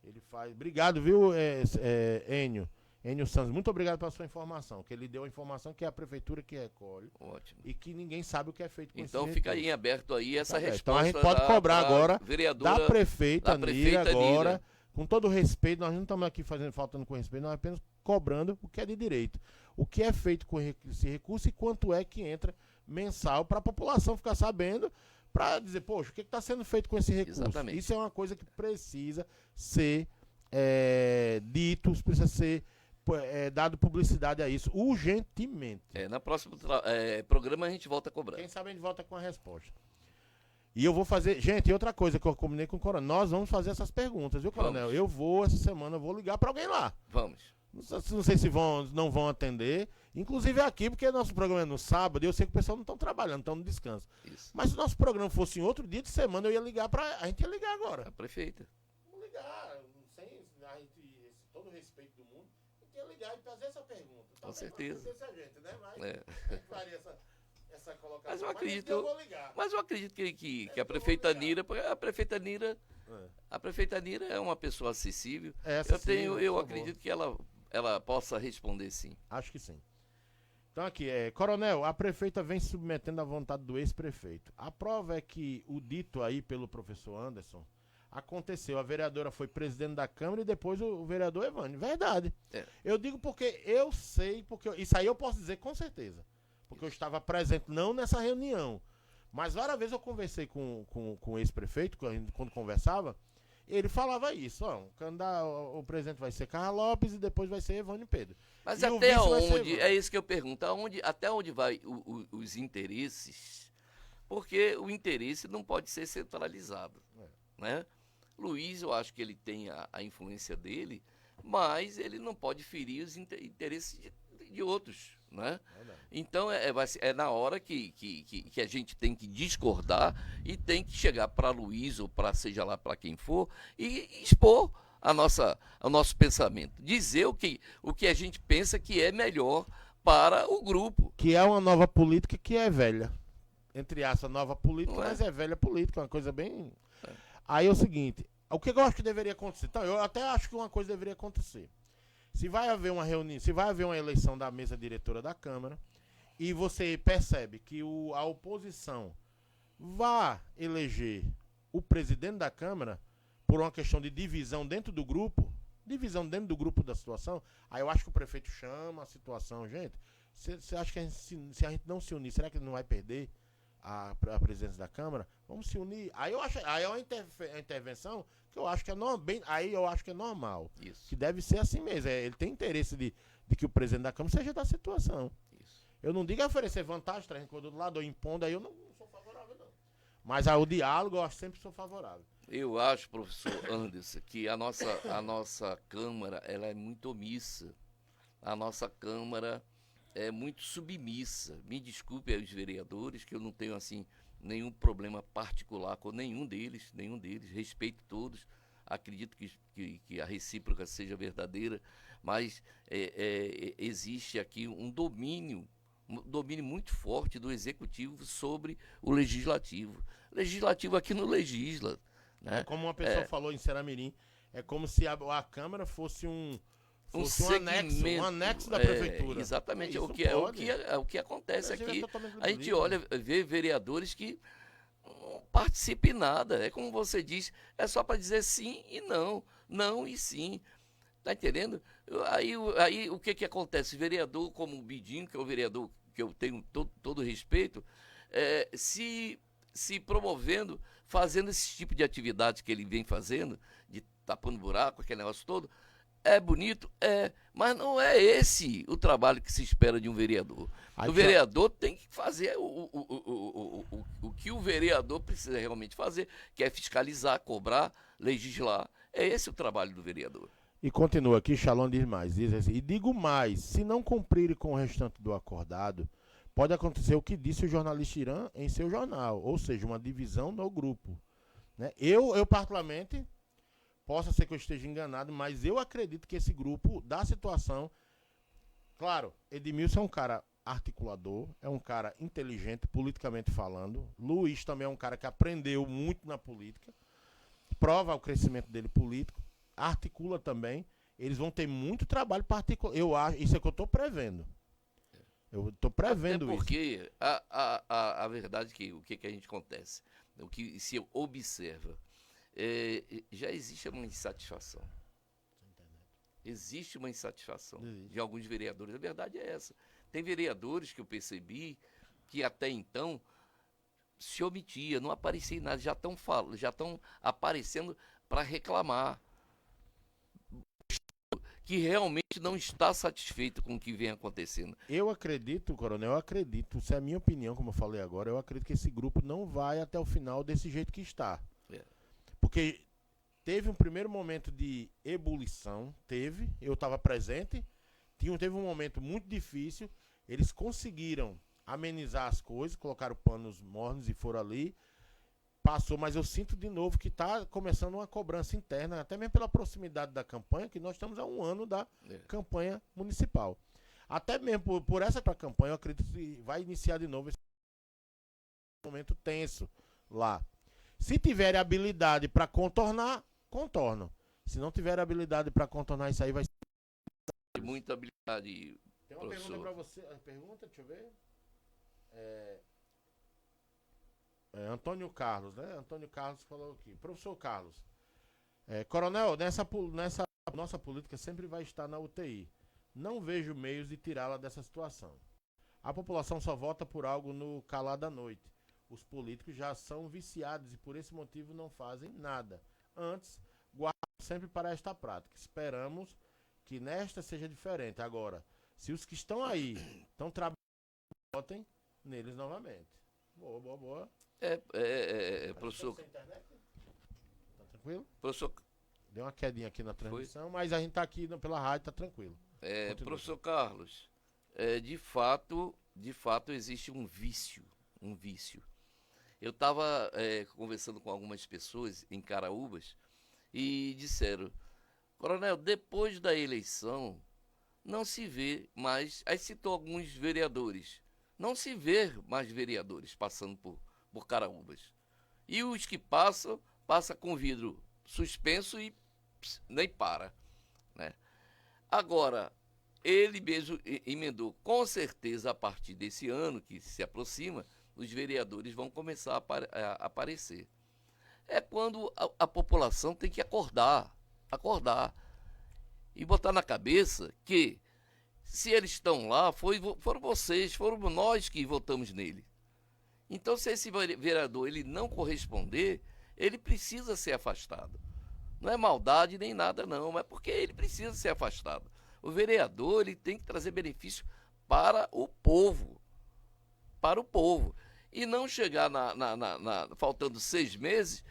S3: ele faz... Obrigado, viu, Enio Santos, muito obrigado pela sua informação, que ele deu a informação que é a prefeitura que recolhe.
S4: Ótimo.
S3: E que ninguém sabe o que é feito com
S4: Então
S3: esse
S4: fica
S3: recurso.
S4: aí em aberto aí essa resposta.
S3: Então a gente pode cobrar agora
S4: vereadora,
S3: da prefeita Nira agora,
S4: Nira.
S3: com todo o respeito, nós não estamos aqui faltando com respeito, nós apenas cobrando o que é de direito. O que é feito com esse recurso e quanto é que entra mensal para a população ficar sabendo, para dizer, poxa, o que está sendo feito com esse recurso?
S4: Exatamente.
S3: Isso é uma coisa que precisa ser dito, precisa ser dado publicidade a isso, urgentemente.
S4: Na próxima programa a gente volta a cobrar.
S3: Quem sabe a gente volta com a resposta. E eu vou fazer... Gente, e outra coisa que eu combinei com o Coronel, nós vamos fazer essas perguntas, viu, Coronel?
S4: Vamos.
S3: Essa semana, eu vou ligar para alguém lá.
S4: Vamos.
S3: Não sei se não vão atender. Inclusive aqui, porque nosso programa é no sábado e eu sei que o pessoal não está trabalhando, estão no descanso.
S4: Isso.
S3: Mas se o nosso programa fosse em outro dia de semana, eu ia ligar para... A gente ia ligar agora.
S4: A prefeita.
S3: Vamos ligar, sem todo o respeito do mundo, a gente ia ligar e fazer essa pergunta.
S4: Com certeza.
S3: A gente, né? Mas
S4: É.
S3: a gente faria essa colocação.
S4: Mas eu acredito,
S3: eu vou ligar.
S4: mas eu acredito que a prefeita Nira, a prefeita Nira é uma pessoa acessível. Eu acredito que ela possa responder sim.
S3: Acho que sim. Então aqui, Coronel, a prefeita vem se submetendo à vontade do ex-prefeito. A prova é que o dito aí pelo professor Anderson aconteceu. A vereadora foi presidente da Câmara e depois o vereador Evânio. Verdade. Eu digo porque eu sei, isso aí eu posso dizer com certeza. Porque eu estava presente, não nessa reunião. Mas várias vezes eu conversei com o ex-prefeito, quando conversava, ele falava isso, o presidente vai ser Carla Lopes e depois vai ser Evânio Pedro.
S4: Mas
S3: e
S4: até onde, é isso que eu pergunto, até onde vai os interesses? Porque o interesse não pode ser centralizado, né? Luiz, eu acho que ele tem a influência dele, mas ele não pode ferir os interesses de outros, né? Então é na hora que a gente tem que discordar e tem que chegar para Luiz ou para seja lá para quem for e expor o nosso pensamento, dizer o que a gente pensa que é melhor para o grupo.
S3: Que é uma nova política que é velha, entre aspas, nova política, mas é velha política, uma coisa bem... Aí é o seguinte, o que eu acho que deveria acontecer? Então, eu até acho que uma coisa deveria acontecer. Se vai haver uma reunião, se vai haver uma eleição da mesa diretora da Câmara e você percebe que a oposição vai eleger o presidente da Câmara por uma questão de divisão dentro do grupo da situação, aí eu acho que o prefeito chama a situação. Gente, você acha que se a gente não se unir, será que ele não vai perder a presidência da Câmara? Vamos se unir. Aí é uma intervenção que eu acho que é normal.
S4: Isso.
S3: Que deve ser assim mesmo. Ele tem interesse de que o presidente da Câmara seja da situação.
S4: Isso.
S3: Eu não digo oferecer vantagem, trazendo do lado ou impondo, aí eu não sou favorável, não. Mas o diálogo eu sempre sou favorável.
S4: Eu acho, professor Anderson, que a nossa Câmara ela é muito omissa. A nossa Câmara é muito submissa. Me desculpe aos vereadores, que eu não tenho assim nenhum problema particular com nenhum deles, respeito todos, acredito que a recíproca seja verdadeira, mas existe aqui um domínio muito forte do Executivo sobre o Legislativo. O Legislativo aqui não legisla, né?
S3: Como uma pessoa falou em Ceramirim, é como se a Câmara fosse um anexo da prefeitura.
S4: Exatamente, o que acontece aqui. A gente olha, vê vereadores que não participe em nada. É como você diz, é só para dizer sim e não. Não e sim. Tá entendendo? Aí o que acontece? O vereador, como o Bidinho, que é o vereador que eu tenho todo respeito, se promovendo, fazendo esse tipo de atividade que ele vem fazendo, de tapando buraco, aquele negócio todo, é bonito? É, mas não é esse o trabalho que se espera de um vereador. O vereador tem que fazer o que o vereador precisa realmente fazer, que é fiscalizar, cobrar, legislar. É esse o trabalho do vereador.
S3: E continua aqui, Shalom diz mais, diz assim, e digo mais, se não cumprirem com o restante do acordado, pode acontecer o que disse o jornalista Irã em seu jornal, ou seja, uma divisão no grupo. Né? Eu particularmente, possa ser que eu esteja enganado, mas eu acredito que esse grupo, da situação, claro, Edmilson é um cara articulador, é um cara inteligente, politicamente falando, Luiz também é um cara que aprendeu muito na política, prova o crescimento dele político, articula também, eles vão ter muito trabalho para articular, eu acho, isso é que eu estou prevendo. Eu estou prevendo
S4: isso. Porque a verdade é que o que a gente acontece, o que se observa, já existe uma insatisfação. Existe uma insatisfação de alguns vereadores. A verdade é essa. Tem vereadores que eu percebi que até então se omitia, não aparecia em nada, já estão aparecendo para reclamar. Que realmente não está satisfeito com o que vem acontecendo.
S3: Eu acredito, Coronel, se é a minha opinião, como eu falei agora, eu acredito que esse grupo não vai até o final desse jeito que está. Porque teve um primeiro momento de ebulição, eu estava presente, teve um momento muito difícil, eles conseguiram amenizar as coisas, colocaram panos mornos e foram ali, passou, mas eu sinto de novo que está começando uma cobrança interna, até mesmo pela proximidade da campanha, que nós estamos há um ano da campanha municipal. Até mesmo por essa campanha, eu acredito que vai iniciar de novo esse momento tenso lá. Se tiver habilidade para contornar, contornam. Se não tiver habilidade para contornar isso aí, vai ser...
S4: Muita habilidade,
S3: Tem uma pergunta para você. Pergunta, deixa eu ver. Antônio Carlos, né? Antônio Carlos falou aqui. Professor Carlos, Coronel, nessa nossa política sempre vai estar na UTI. Não vejo meios de tirá-la dessa situação. A população só vota por algo no calar da noite. Os políticos já são viciados e por esse motivo não fazem nada. Antes, guardam sempre para esta prática. Esperamos que nesta seja diferente. Agora, se os que estão aí estão trabalhando, votem neles novamente. Boa.
S4: Professor.
S3: Tá tranquilo?
S4: Professor.
S3: Deu uma quedinha aqui na transmissão, mas a gente tá aqui pela rádio, tá tranquilo.
S4: Professor Carlos, de fato existe um vício. Eu estava conversando com algumas pessoas em Caraúbas e disseram, Coronel, depois da eleição não se vê mais, aí citou alguns vereadores, não se vê mais vereadores passando por Caraúbas. E os que passa com vidro suspenso e nem para. Né? Agora, ele mesmo emendou, com certeza, a partir desse ano que se aproxima, os vereadores vão começar a aparecer. É quando a população tem que acordar e botar na cabeça que se eles estão lá, foram vocês, foram nós que votamos nele. Então, se esse vereador ele não corresponder, ele precisa ser afastado. Não é maldade nem nada não, mas porque ele precisa ser afastado. O vereador ele tem que trazer benefício para o povo. E não chegar faltando 6 meses,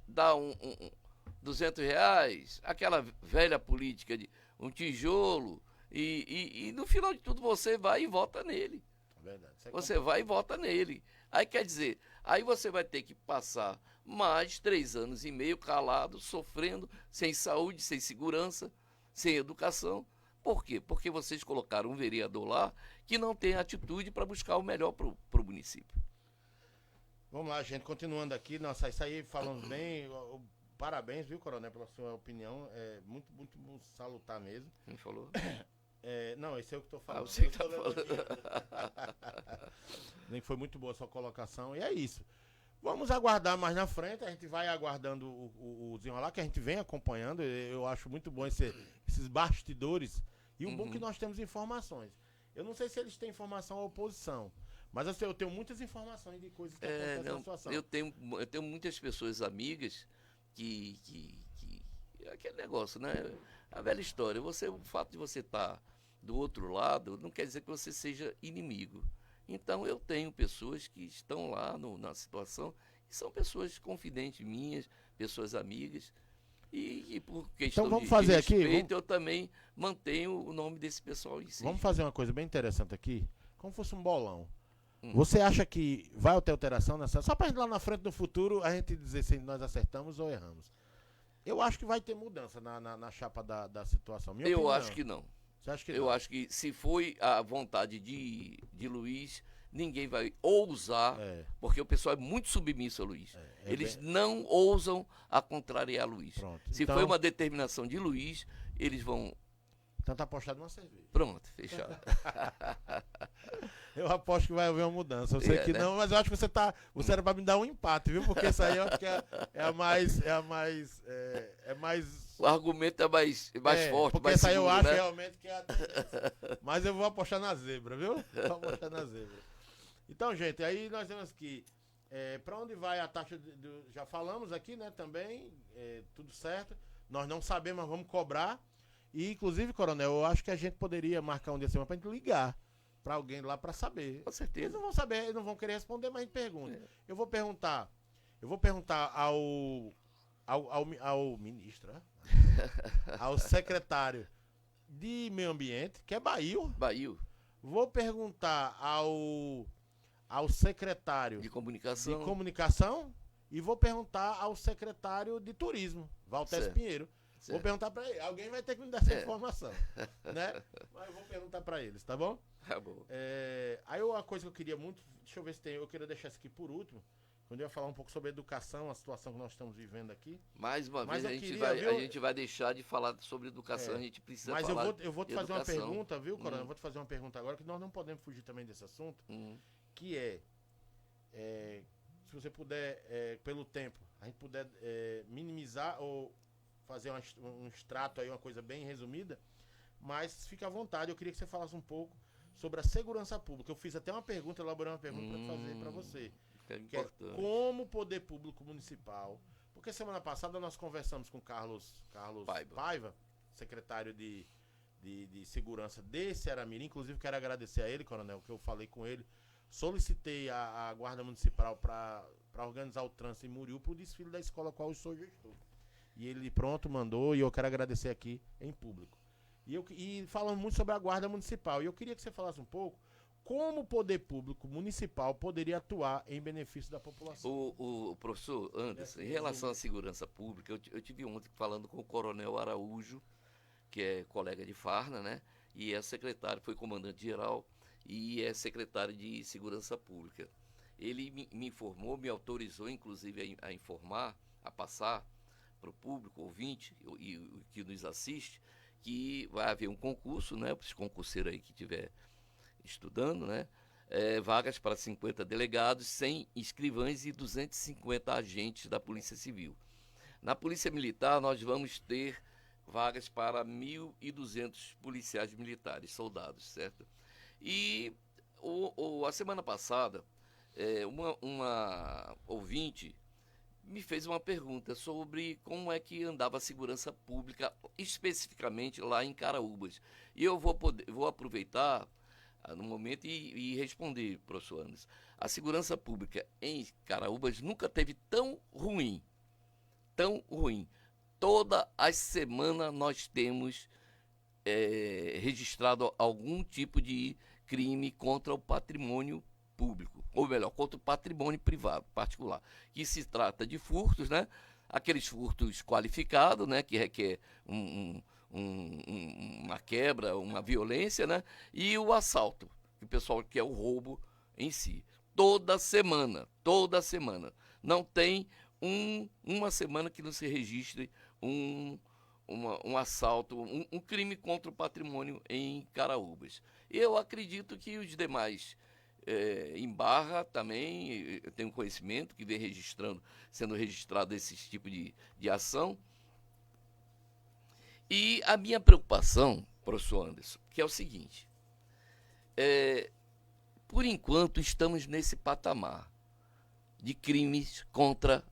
S4: dar R$200, aquela velha política de um tijolo, e no final de tudo você vai e vota nele.
S3: É verdade.
S4: Você vai e vota nele. Aí quer dizer, aí você vai ter que passar mais 3 anos e meio calado, sofrendo, sem saúde, sem segurança, sem educação. Por quê? Porque vocês colocaram um vereador lá que não tem atitude para buscar o melhor para o município.
S3: Vamos lá, gente, continuando aqui. Nossa, isso aí falando bem. Parabéns, viu, Coronel, pela sua opinião. É muito, muito salutar mesmo.
S4: Quem falou?
S3: Não, esse é o que estou falando.
S4: Você que tá falando.
S3: Nem foi muito boa a sua colocação. E é isso. Vamos aguardar mais na frente, a gente vai aguardando o desenrolar, que a gente vem acompanhando. Eu acho muito bom esses bastidores. E o bom é que nós temos informações. Eu não sei se eles têm informação à oposição, mas assim, eu tenho muitas informações de coisas que acontecem na situação.
S4: Eu tenho muitas pessoas amigas que é aquele negócio, né? A velha história. O fato de você estar do outro lado não quer dizer que você seja inimigo. Então eu tenho pessoas que estão lá na situação e são pessoas confidentes minhas, pessoas amigas. E por questão
S3: Então vamos fazer
S4: de respeito,
S3: aqui,
S4: eu também mantenho o nome desse pessoal em si.
S3: vamos fazer uma coisa bem interessante aqui, como fosse um bolão. Você acha que vai ter alteração nessa? Só pra gente lá na frente, no futuro, a gente dizer se nós acertamos ou erramos. Eu acho que vai ter mudança na chapa da situação. Minha
S4: Eu
S3: opinião.
S4: acho que não.
S3: Você acha que
S4: Eu
S3: não?
S4: acho que se foi a vontade de Luiz, ninguém vai ousar, porque o pessoal é muito submisso a Luiz. Eles não ousam a contrariar Luiz.
S3: Pronto.
S4: Se
S3: Então-
S4: foi uma determinação de Luiz, eles vão.
S3: Então tá apostado numa cerveja.
S4: Pronto, fechado.
S3: Eu aposto que vai haver uma mudança. Eu sei que
S4: né?
S3: não, mas eu acho que você era pra me dar um empate, viu? Porque isso aí eu acho que é mais
S4: O argumento é mais forte,
S3: porque
S4: mais
S3: essa aí eu
S4: seguro,
S3: acho
S4: né?
S3: realmente que é a tendência. Mas eu vou apostar na zebra, viu? Vou apostar na zebra. Então, gente, aí nós temos que para onde vai a taxa já falamos aqui, né, também, tudo certo. Nós não sabemos, mas vamos cobrar. E, inclusive, Coronel, eu acho que a gente poderia marcar um dia semana pra gente ligar pra alguém lá pra saber.
S4: Com certeza.
S3: Eles não vão saber, eles não vão querer responder, mas a gente pergunta. Eu vou perguntar ao ministro, ao secretário de Meio Ambiente, que é Bahia. Vou perguntar ao secretário
S4: De comunicação.
S3: de comunicação e vou perguntar ao secretário de turismo, Walter
S4: Certo.
S3: Pinheiro.
S4: Certo.
S3: Vou perguntar pra ele. Alguém vai ter que me dar essa informação, né? Mas eu vou perguntar pra eles, tá bom?
S4: Tá bom.
S3: Aí uma coisa que eu queria muito, deixa eu ver se tem, eu queria deixar isso aqui por último, quando eu ia falar um pouco sobre educação, a situação que nós estamos vivendo aqui.
S4: Mais uma
S3: Mas
S4: vez
S3: eu
S4: a
S3: queria, viu?
S4: gente vai deixar de falar sobre educação, a gente precisa
S3: Mas
S4: falar
S3: eu vou te
S4: de
S3: fazer uma
S4: educação.
S3: pergunta, viu, Coronel? Eu vou te fazer uma pergunta agora, que nós não podemos fugir também desse assunto, que se você puder, pelo tempo, a gente puder minimizar ou fazer um extrato aí, uma coisa bem resumida, mas fica à vontade, eu queria que você falasse um pouco sobre a segurança pública. Eu fiz até uma pergunta, elaborei uma pergunta para fazer para você.
S4: Que é
S3: Que é
S4: importante.
S3: como o poder público municipal, porque semana passada nós conversamos com Carlos Paiva, secretário de segurança de Ceará-Mirim, inclusive quero agradecer a ele, Coronel, que eu falei com ele, solicitei a Guarda Municipal para organizar o trânsito em Muriú para o desfile da escola a qual eu sou gestor. E ele pronto, mandou, e eu quero agradecer aqui em público. E falamos muito sobre a Guarda Municipal, e eu queria que você falasse um pouco como o poder público municipal poderia atuar em benefício da população.
S4: O professor Anderson, em relação à segurança pública, eu tive ontem falando com o Coronel Araújo, que é colega de farda, né? E é secretário, foi comandante-geral e é secretário de Segurança Pública. Ele me informou, me autorizou, inclusive, a informar, a passar para o público, ouvinte, e que nos assiste, que vai haver um concurso, né? Para os concurseiros aí que estiver estudando, né? Vagas para 50 delegados, 100 escrivães e 250 agentes da Polícia Civil. Na Polícia Militar, nós vamos ter vagas para 1.200 policiais militares, soldados, certo? E a semana passada, uma ouvinte me fez uma pergunta sobre como é que andava a segurança pública, especificamente lá em Caraúbas. E eu vou aproveitar no momento e responder, professor Anderson. A segurança pública em Caraúbas nunca teve tão ruim. Toda a semana nós temos registrado algum tipo de crime contra o patrimônio público, ou melhor, contra o patrimônio privado, particular, que se trata de furtos, né? Aqueles furtos qualificados, né? Que requer uma quebra, uma violência, né? E o assalto, que o pessoal quer o roubo em si. Toda semana. Não tem uma semana que não se registre um assalto, um crime contra o patrimônio em Caraúbas. Eu acredito que os demais Em Barra também, eu tenho conhecimento que vem sendo registrado esse tipo de ação. E a minha preocupação, professor Anderson, que é o seguinte, por enquanto estamos nesse patamar de crimes contra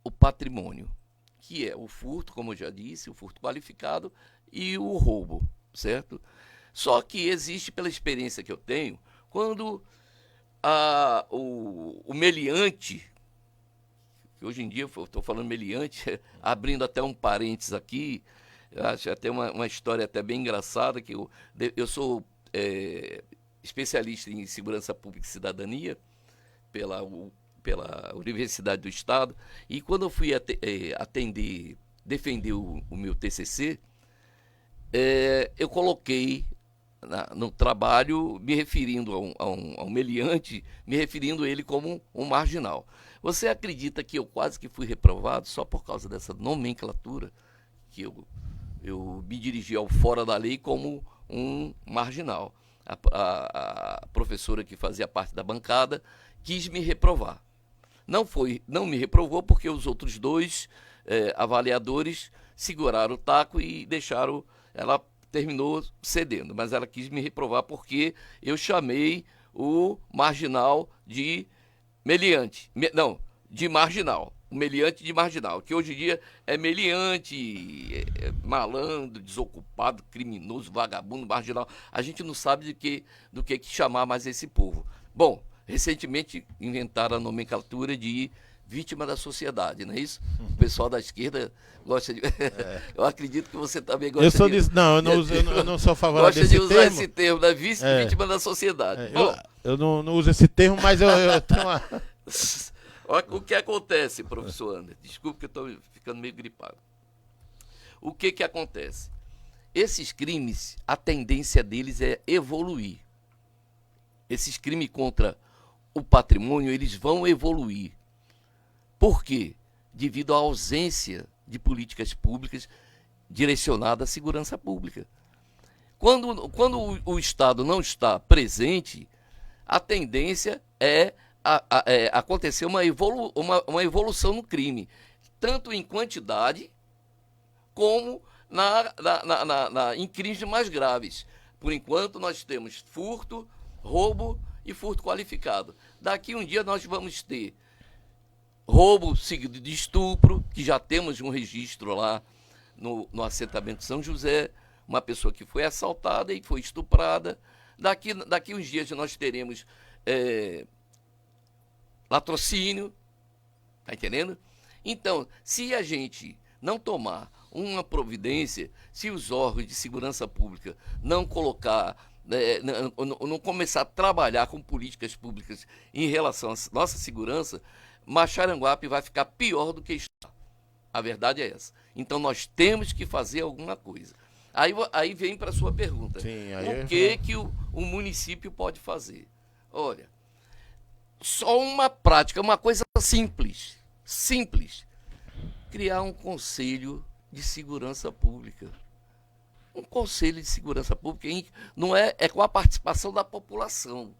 S4: o patrimônio, que é o furto, como eu já disse, o furto qualificado e o roubo, certo? Só que existe, pela experiência que eu tenho, quando o meliante, que hoje em dia eu estou falando meliante, abrindo até um parênteses aqui, eu acho até uma história até bem engraçada, que eu sou especialista em segurança pública e cidadania pela Universidade do Estado, e quando eu fui defender o meu TCC, eu coloquei no trabalho, me referindo a um meliante, me referindo a ele como um marginal. Você acredita que eu quase que fui reprovado só por causa dessa nomenclatura, que eu me dirigi ao fora da lei como um marginal? A professora que fazia parte da bancada quis me reprovar. Não me reprovou porque os outros dois avaliadores seguraram o taco e deixaram, ela terminou cedendo, mas ela quis me reprovar porque eu chamei o marginal de meliante, de marginal, o meliante de marginal, que hoje em dia é meliante, malandro, desocupado, criminoso, vagabundo, marginal. A gente não sabe do que chamar mais esse povo. Bom, recentemente inventaram a nomenclatura de vítima da sociedade, não é isso? O pessoal da esquerda gosta de... Eu acredito que você também gosta
S3: eu não sou favorável
S4: gosta
S3: desse
S4: de usar
S3: termo.
S4: esse termo, da vítima da sociedade. Bom,
S3: eu não uso esse termo, mas eu tenho uma...
S4: O que acontece, professor Anderson? Desculpe que eu estou ficando meio gripado. O que acontece? Esses crimes, a tendência deles é evoluir. Esses crimes contra o patrimônio, eles vão evoluir. Por quê? Devido à ausência de políticas públicas direcionadas à segurança pública. Quando o Estado não está presente, a tendência é acontecer uma evolução no crime, tanto em quantidade como em crimes mais graves. Por enquanto, nós temos furto, roubo e furto qualificado. Daqui um dia nós vamos ter roubo seguido de estupro, que já temos um registro lá no assentamento São José, uma pessoa que foi assaltada e foi estuprada. Daqui uns dias nós teremos latrocínio, tá entendendo? Então, se a gente não tomar uma providência, se os órgãos de segurança pública não colocar, não começar a trabalhar com políticas públicas em relação à nossa segurança, Maxaranguape vai ficar pior do que está. A verdade é essa. Então nós temos que fazer alguma coisa. Aí vem para a sua pergunta.
S3: Sim,
S4: o que o município pode fazer? Olha, só uma prática, uma coisa simples. Criar um conselho de segurança pública. Um conselho de segurança pública não é com a participação da população.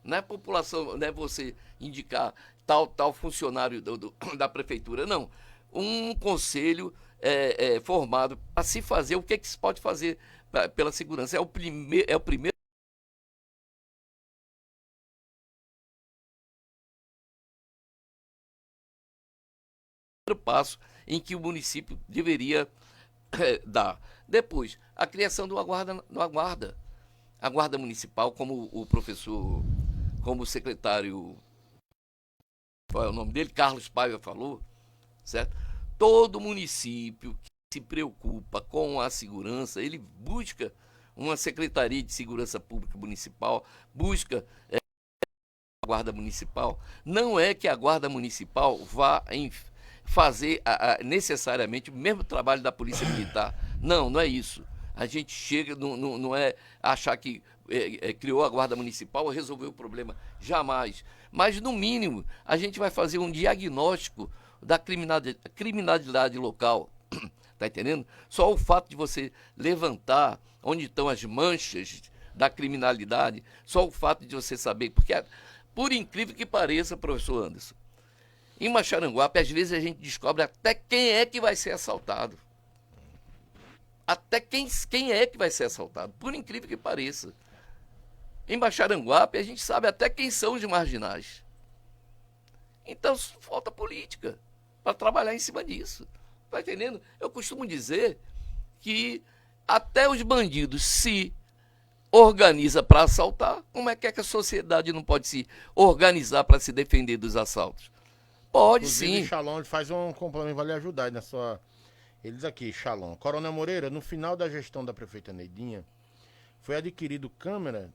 S4: Não é população, não é você indicar tal funcionário da prefeitura, não. Um conselho formado para se fazer o que se pode fazer pela segurança. É o primeiro passo em que o município deveria dar. Depois, a criação da guarda. A guarda municipal, como o professor, como o secretário, qual é o nome dele? Carlos Paiva falou, certo? Todo município que se preocupa com a segurança, ele busca uma Secretaria de Segurança Pública Municipal, busca a Guarda Municipal. Não é que a Guarda Municipal vá fazer necessariamente o mesmo trabalho da Polícia Militar. Não é isso. A gente chega, não é achar que criou a Guarda Municipal e resolveu o problema. Jamais. Mas, no mínimo, a gente vai fazer um diagnóstico da criminalidade local. Tá entendendo? Só o fato de você levantar onde estão as manchas da criminalidade, só o fato de você saber, porque, por incrível que pareça, professor Anderson, em Maxaranguape, às vezes a gente descobre até quem é que vai ser assaltado. Até quem é que vai ser assaltado, por incrível que pareça. Em Maxaranguape, a gente sabe até quem são os marginais. Então, falta política para trabalhar em cima disso. Tá entendendo? Eu costumo dizer que até os bandidos se organizam para assaltar. Como é que a sociedade não pode se organizar para se defender dos assaltos? Pode. Inclusive,
S3: sim. Shalom faz um complemento, vai lhe ajudar aí na sua... Eles aqui, Shalom. Coronel Moreira, no final da gestão da prefeita Neidinha, foi adquirido câmeras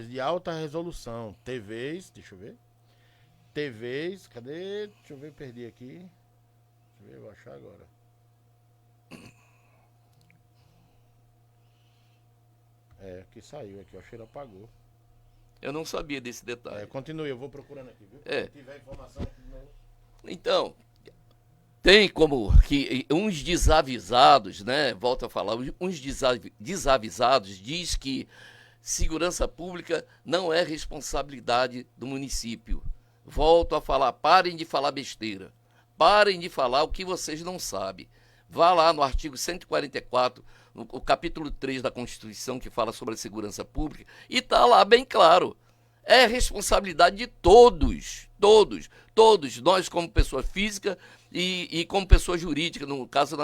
S3: de alta resolução, TVs, deixa eu ver. TVs, cadê? Deixa eu ver, perdi aqui. Deixa eu ver, vou achar agora. Que saiu aqui, ó, o cheiro apagou.
S4: Eu não sabia desse detalhe.
S3: Continue, eu vou procurando aqui, viu? Se tiver informação aqui de novo.
S4: Então, tem como que uns desavisados, né? Volto a falar, uns desavisados diz que segurança pública não é responsabilidade do município. Volto a falar, parem de falar besteira. Parem de falar o que vocês não sabem. Vá lá no artigo 144, o capítulo 3 da Constituição, que fala sobre a segurança pública, e está lá bem claro. É responsabilidade de todos, nós como pessoa física e como pessoa jurídica, no caso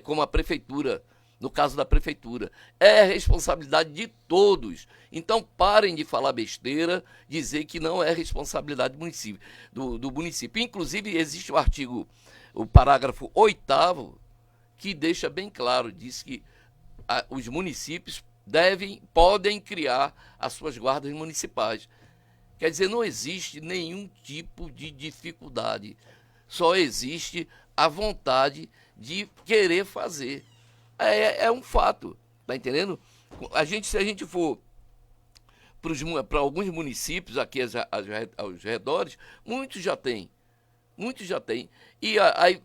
S4: como a prefeitura, no caso da prefeitura. É responsabilidade de todos. Então parem de falar besteira, dizer que não é responsabilidade do município. Do município. Inclusive existe o artigo, o parágrafo 8º, que deixa bem claro, diz que os municípios podem criar as suas guardas municipais. Quer dizer, não existe nenhum tipo de dificuldade. Só existe a vontade de querer fazer. É um fato, tá entendendo? Se a gente for para alguns municípios aqui aos redores, muitos já têm. E aí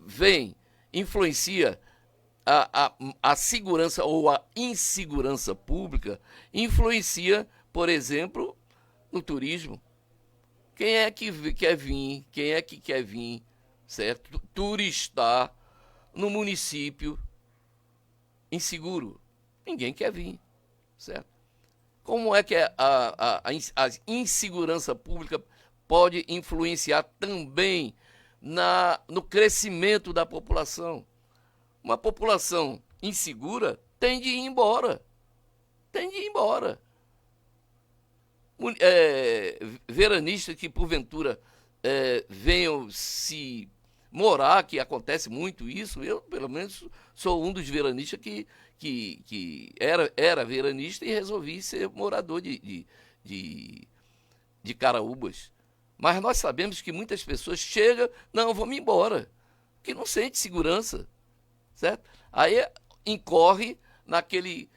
S4: influencia a segurança ou a insegurança pública, influencia, por exemplo, no turismo. Quem é que quer vir, certo? Turistar no município inseguro? Ninguém quer vir, certo? Como é que a insegurança pública pode influenciar também no crescimento da população? Uma população insegura tem de ir embora. Veranistas que, porventura, venham se morar, que acontece muito isso. Eu, pelo menos, sou um dos veranistas que era veranista e resolvi ser morador de Caraúbas. Mas nós sabemos que muitas pessoas chegam, não, vamos embora, que não sente segurança, certo? Aí incorre naquele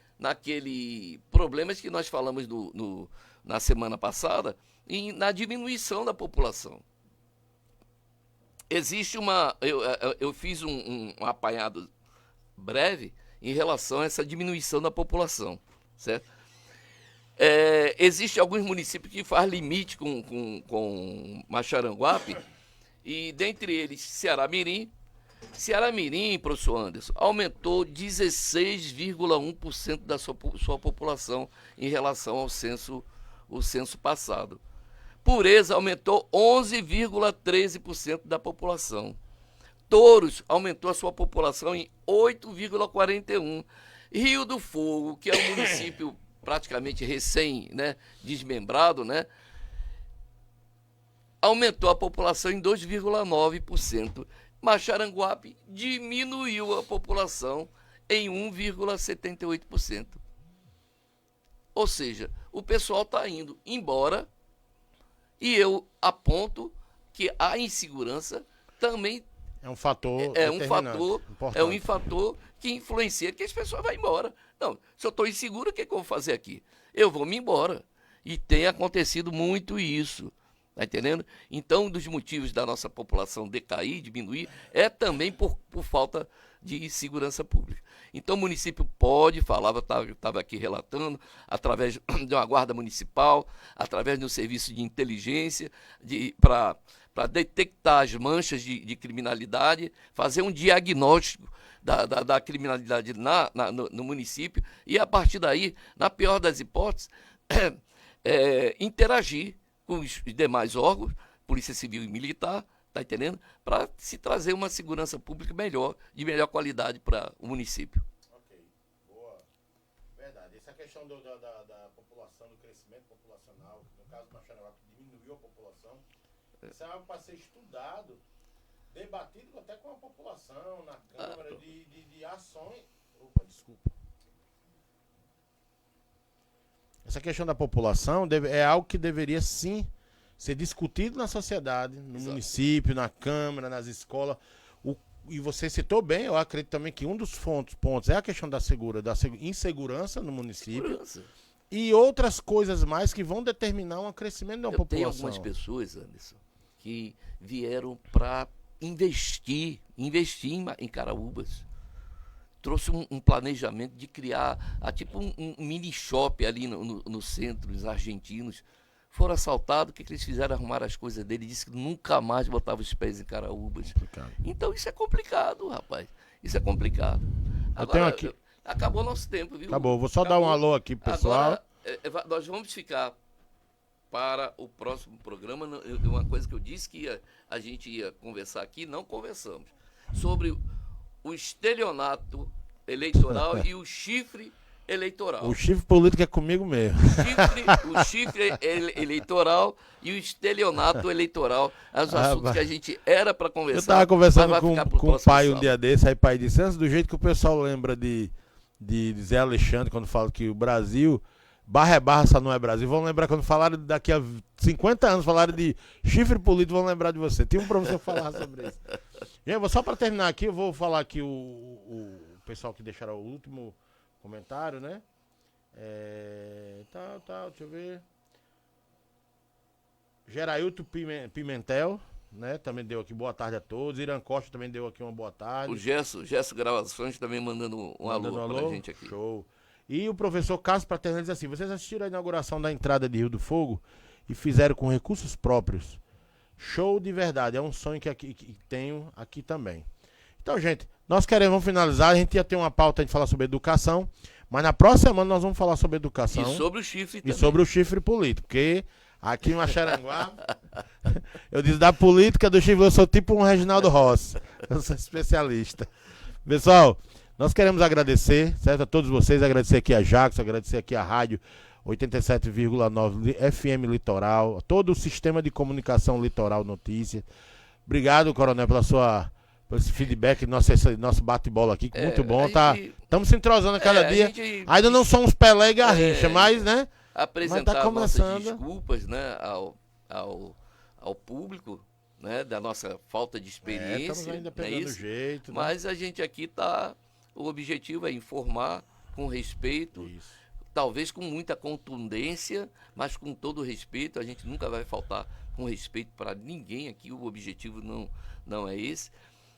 S4: problemas que nós falamos na semana passada, na diminuição da população. Existe eu fiz um apanhado breve em relação a essa diminuição da população, certo? Existem alguns municípios que fazem limite com Maxaranguape, e dentre eles Ceará-Mirim, professor Anderson, aumentou 16,1% da sua população em relação ao censo passado. Pureza aumentou 11,13% da população. Touros aumentou a sua população em 8,41%. Rio do Fogo, que é um município praticamente desmembrado, aumentou a população em 2,9%. Maxaranguape diminuiu a população em 1,78%. Ou seja, o pessoal está indo embora, e eu aponto que a insegurança também
S3: é um fator
S4: que influencia que as pessoas vão embora. Não, se eu estou inseguro, o que eu vou fazer aqui? Eu vou me embora. E tem acontecido muito isso. Tá entendendo? Então, um dos motivos da nossa população decair, diminuir, é também por falta de segurança pública. Então o município pode falar, eu estava aqui relatando, através de uma guarda municipal, através de um serviço de inteligência, para detectar as manchas de criminalidade, fazer um diagnóstico da criminalidade no município e, a partir daí, na pior das hipóteses, interagir com os demais órgãos, Polícia Civil e Militar, tá entendendo? Para se trazer uma segurança pública melhor, de melhor qualidade para o município.
S3: Ok, boa. Verdade. Essa questão da população, do crescimento populacional, no caso do Macharanguá, que diminuiu a população, isso é algo para ser estudado, debatido até com a população, na Câmara, de ações. Opa, desculpa. Essa questão da população é algo que deveria sim ser discutido na sociedade, no município, na Câmara, nas escolas. E você citou bem, eu acredito também que um dos pontos é a questão da insegurança no município. E outras coisas mais que vão determinar um crescimento da população.
S4: Tem algumas pessoas, Anderson, que vieram para investir em Caraúbas. Trouxe um planejamento de criar tipo um mini shopping ali no centro, os argentinos. Foram assaltados, o que eles fizeram? Arrumaram as coisas dele, disse que nunca mais botava os pés em Caraúbas. Complicado. Então isso é complicado, rapaz. Isso é complicado. Agora,
S3: aqui...
S4: acabou nosso tempo, viu?
S3: Acabou, vou só dar um alô aqui pro pessoal.
S4: Agora, nós vamos ficar para o próximo programa. Uma coisa que eu disse que a gente ia conversar aqui, não conversamos. Sobre o estelionato eleitoral e o chifre eleitoral.
S3: O chifre político é comigo mesmo.
S4: O chifre eleitoral e o estelionato eleitoral. Os assuntos que a gente era para conversar. Eu
S3: estava conversando com o pai um dia desse, aí o pai disse, antes do jeito que o pessoal lembra de Zé Alexandre, quando fala que o Brasil, barra é barra, só não é Brasil, vão lembrar quando falaram daqui a 50 anos, falaram de chifre político, vão lembrar de você. Tem um professor que falava sobre isso. Gente, só para terminar aqui, eu vou falar aqui o pessoal que deixaram o último comentário, né? Deixa eu ver. Gerailton Pimentel, né? Também deu aqui boa tarde a todos. Irã Costa também deu aqui uma boa tarde.
S4: O Gesso Gravações também mandando um alô pra gente aqui.
S3: Show. E o professor Cássio Paterno diz assim: vocês assistiram a inauguração da entrada de Rio do Fogo e fizeram com recursos próprios. Show de verdade, é um sonho que tenho aqui também. Então, gente, vamos finalizar. A gente ia ter uma pauta de falar sobre educação, mas na próxima semana nós vamos falar sobre educação.
S4: E sobre o chifre também.
S3: E sobre o chifre político, porque aqui em Macharanguá, eu disse da política do chifre, eu sou tipo um Reginaldo Rossi. Eu sou especialista. Pessoal, nós queremos agradecer, certo? A todos vocês, agradecer aqui a Jackson, agradecer aqui a rádio 87,9 FM Litoral, todo o sistema de comunicação Litoral Notícias. Obrigado, Coronel, pelo esse feedback, nosso bate-bola aqui, muito bom. Estamos se entrosando a cada dia. Ainda não somos Pelé e Garrincha, mas, né?
S4: Apresentar tá nossas desculpas, né, ao público, né, da nossa falta de experiência.
S3: Estamos ainda pegando jeito. Né?
S4: Mas a gente aqui o objetivo é informar com respeito.
S3: Isso.
S4: Talvez com muita contundência, mas com todo respeito. A gente nunca vai faltar com respeito para ninguém aqui. O objetivo não é esse.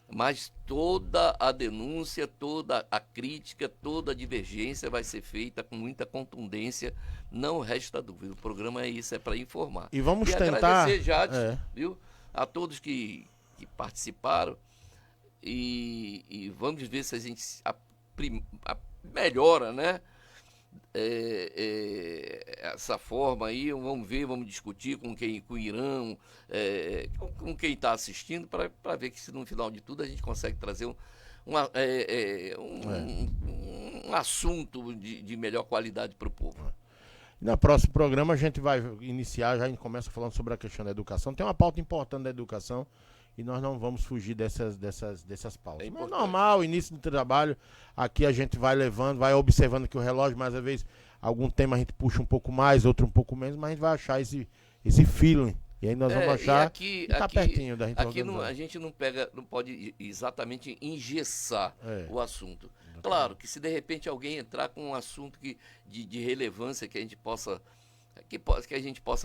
S4: Mas toda a denúncia, toda a crítica, toda a divergência vai ser feita com muita contundência. Não resta dúvida. O programa é isso, é para informar.
S3: E vamos tentar...
S4: agradecer, Jade, viu, a todos que participaram. E vamos ver se a gente melhora, né? Essa forma aí, vamos discutir com o Irã, com quem está assistindo, para ver que se no final de tudo a gente consegue trazer um assunto de melhor qualidade para o povo.
S3: No próximo programa a gente vai iniciar, já a gente começa falando sobre a questão da educação. Tem uma pauta importante da educação e nós não vamos fugir dessas pautas. Mas é normal, início do trabalho, aqui a gente vai levando, vai observando que o relógio, mais uma vez, algum tema a gente puxa um pouco mais, outro um pouco menos, mas a gente vai achar esse feeling. E aí nós vamos achar que tá pertinho da gente.
S4: Aqui a gente não pode exatamente engessar o assunto. Claro que se de repente alguém entrar com um assunto de relevância que a gente possa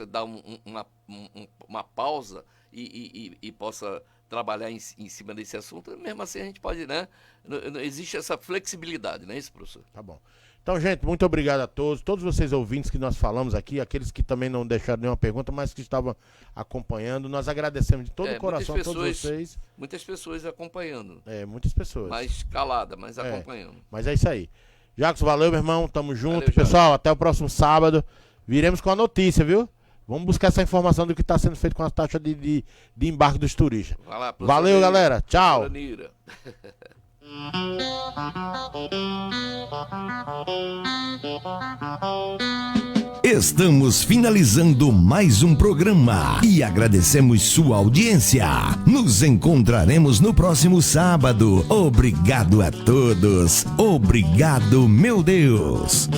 S4: dar uma pausa e possa trabalhar em cima desse assunto, mesmo assim a gente pode, né? Não existe essa flexibilidade, não é isso, professor?
S3: Tá bom. Então, gente, muito obrigado a todos vocês ouvintes que nós falamos aqui, aqueles que também não deixaram nenhuma pergunta, mas que estavam acompanhando. Nós agradecemos de todo o coração a todos vocês.
S4: Muitas pessoas acompanhando.
S3: Muitas pessoas.
S4: Mais calada, mas acompanhando.
S3: Mas é isso aí. Jacos, valeu, meu irmão. Tamo junto.
S4: Valeu,
S3: pessoal, até o próximo sábado. Viremos com a notícia, viu? Vamos buscar essa informação do que está sendo feito com a taxa de embarque dos turistas.
S4: Vai lá,
S3: valeu, galera. Tchau.
S2: Estamos finalizando mais um programa e agradecemos sua audiência. Nos encontraremos no próximo sábado. Obrigado a todos. Obrigado, meu Deus.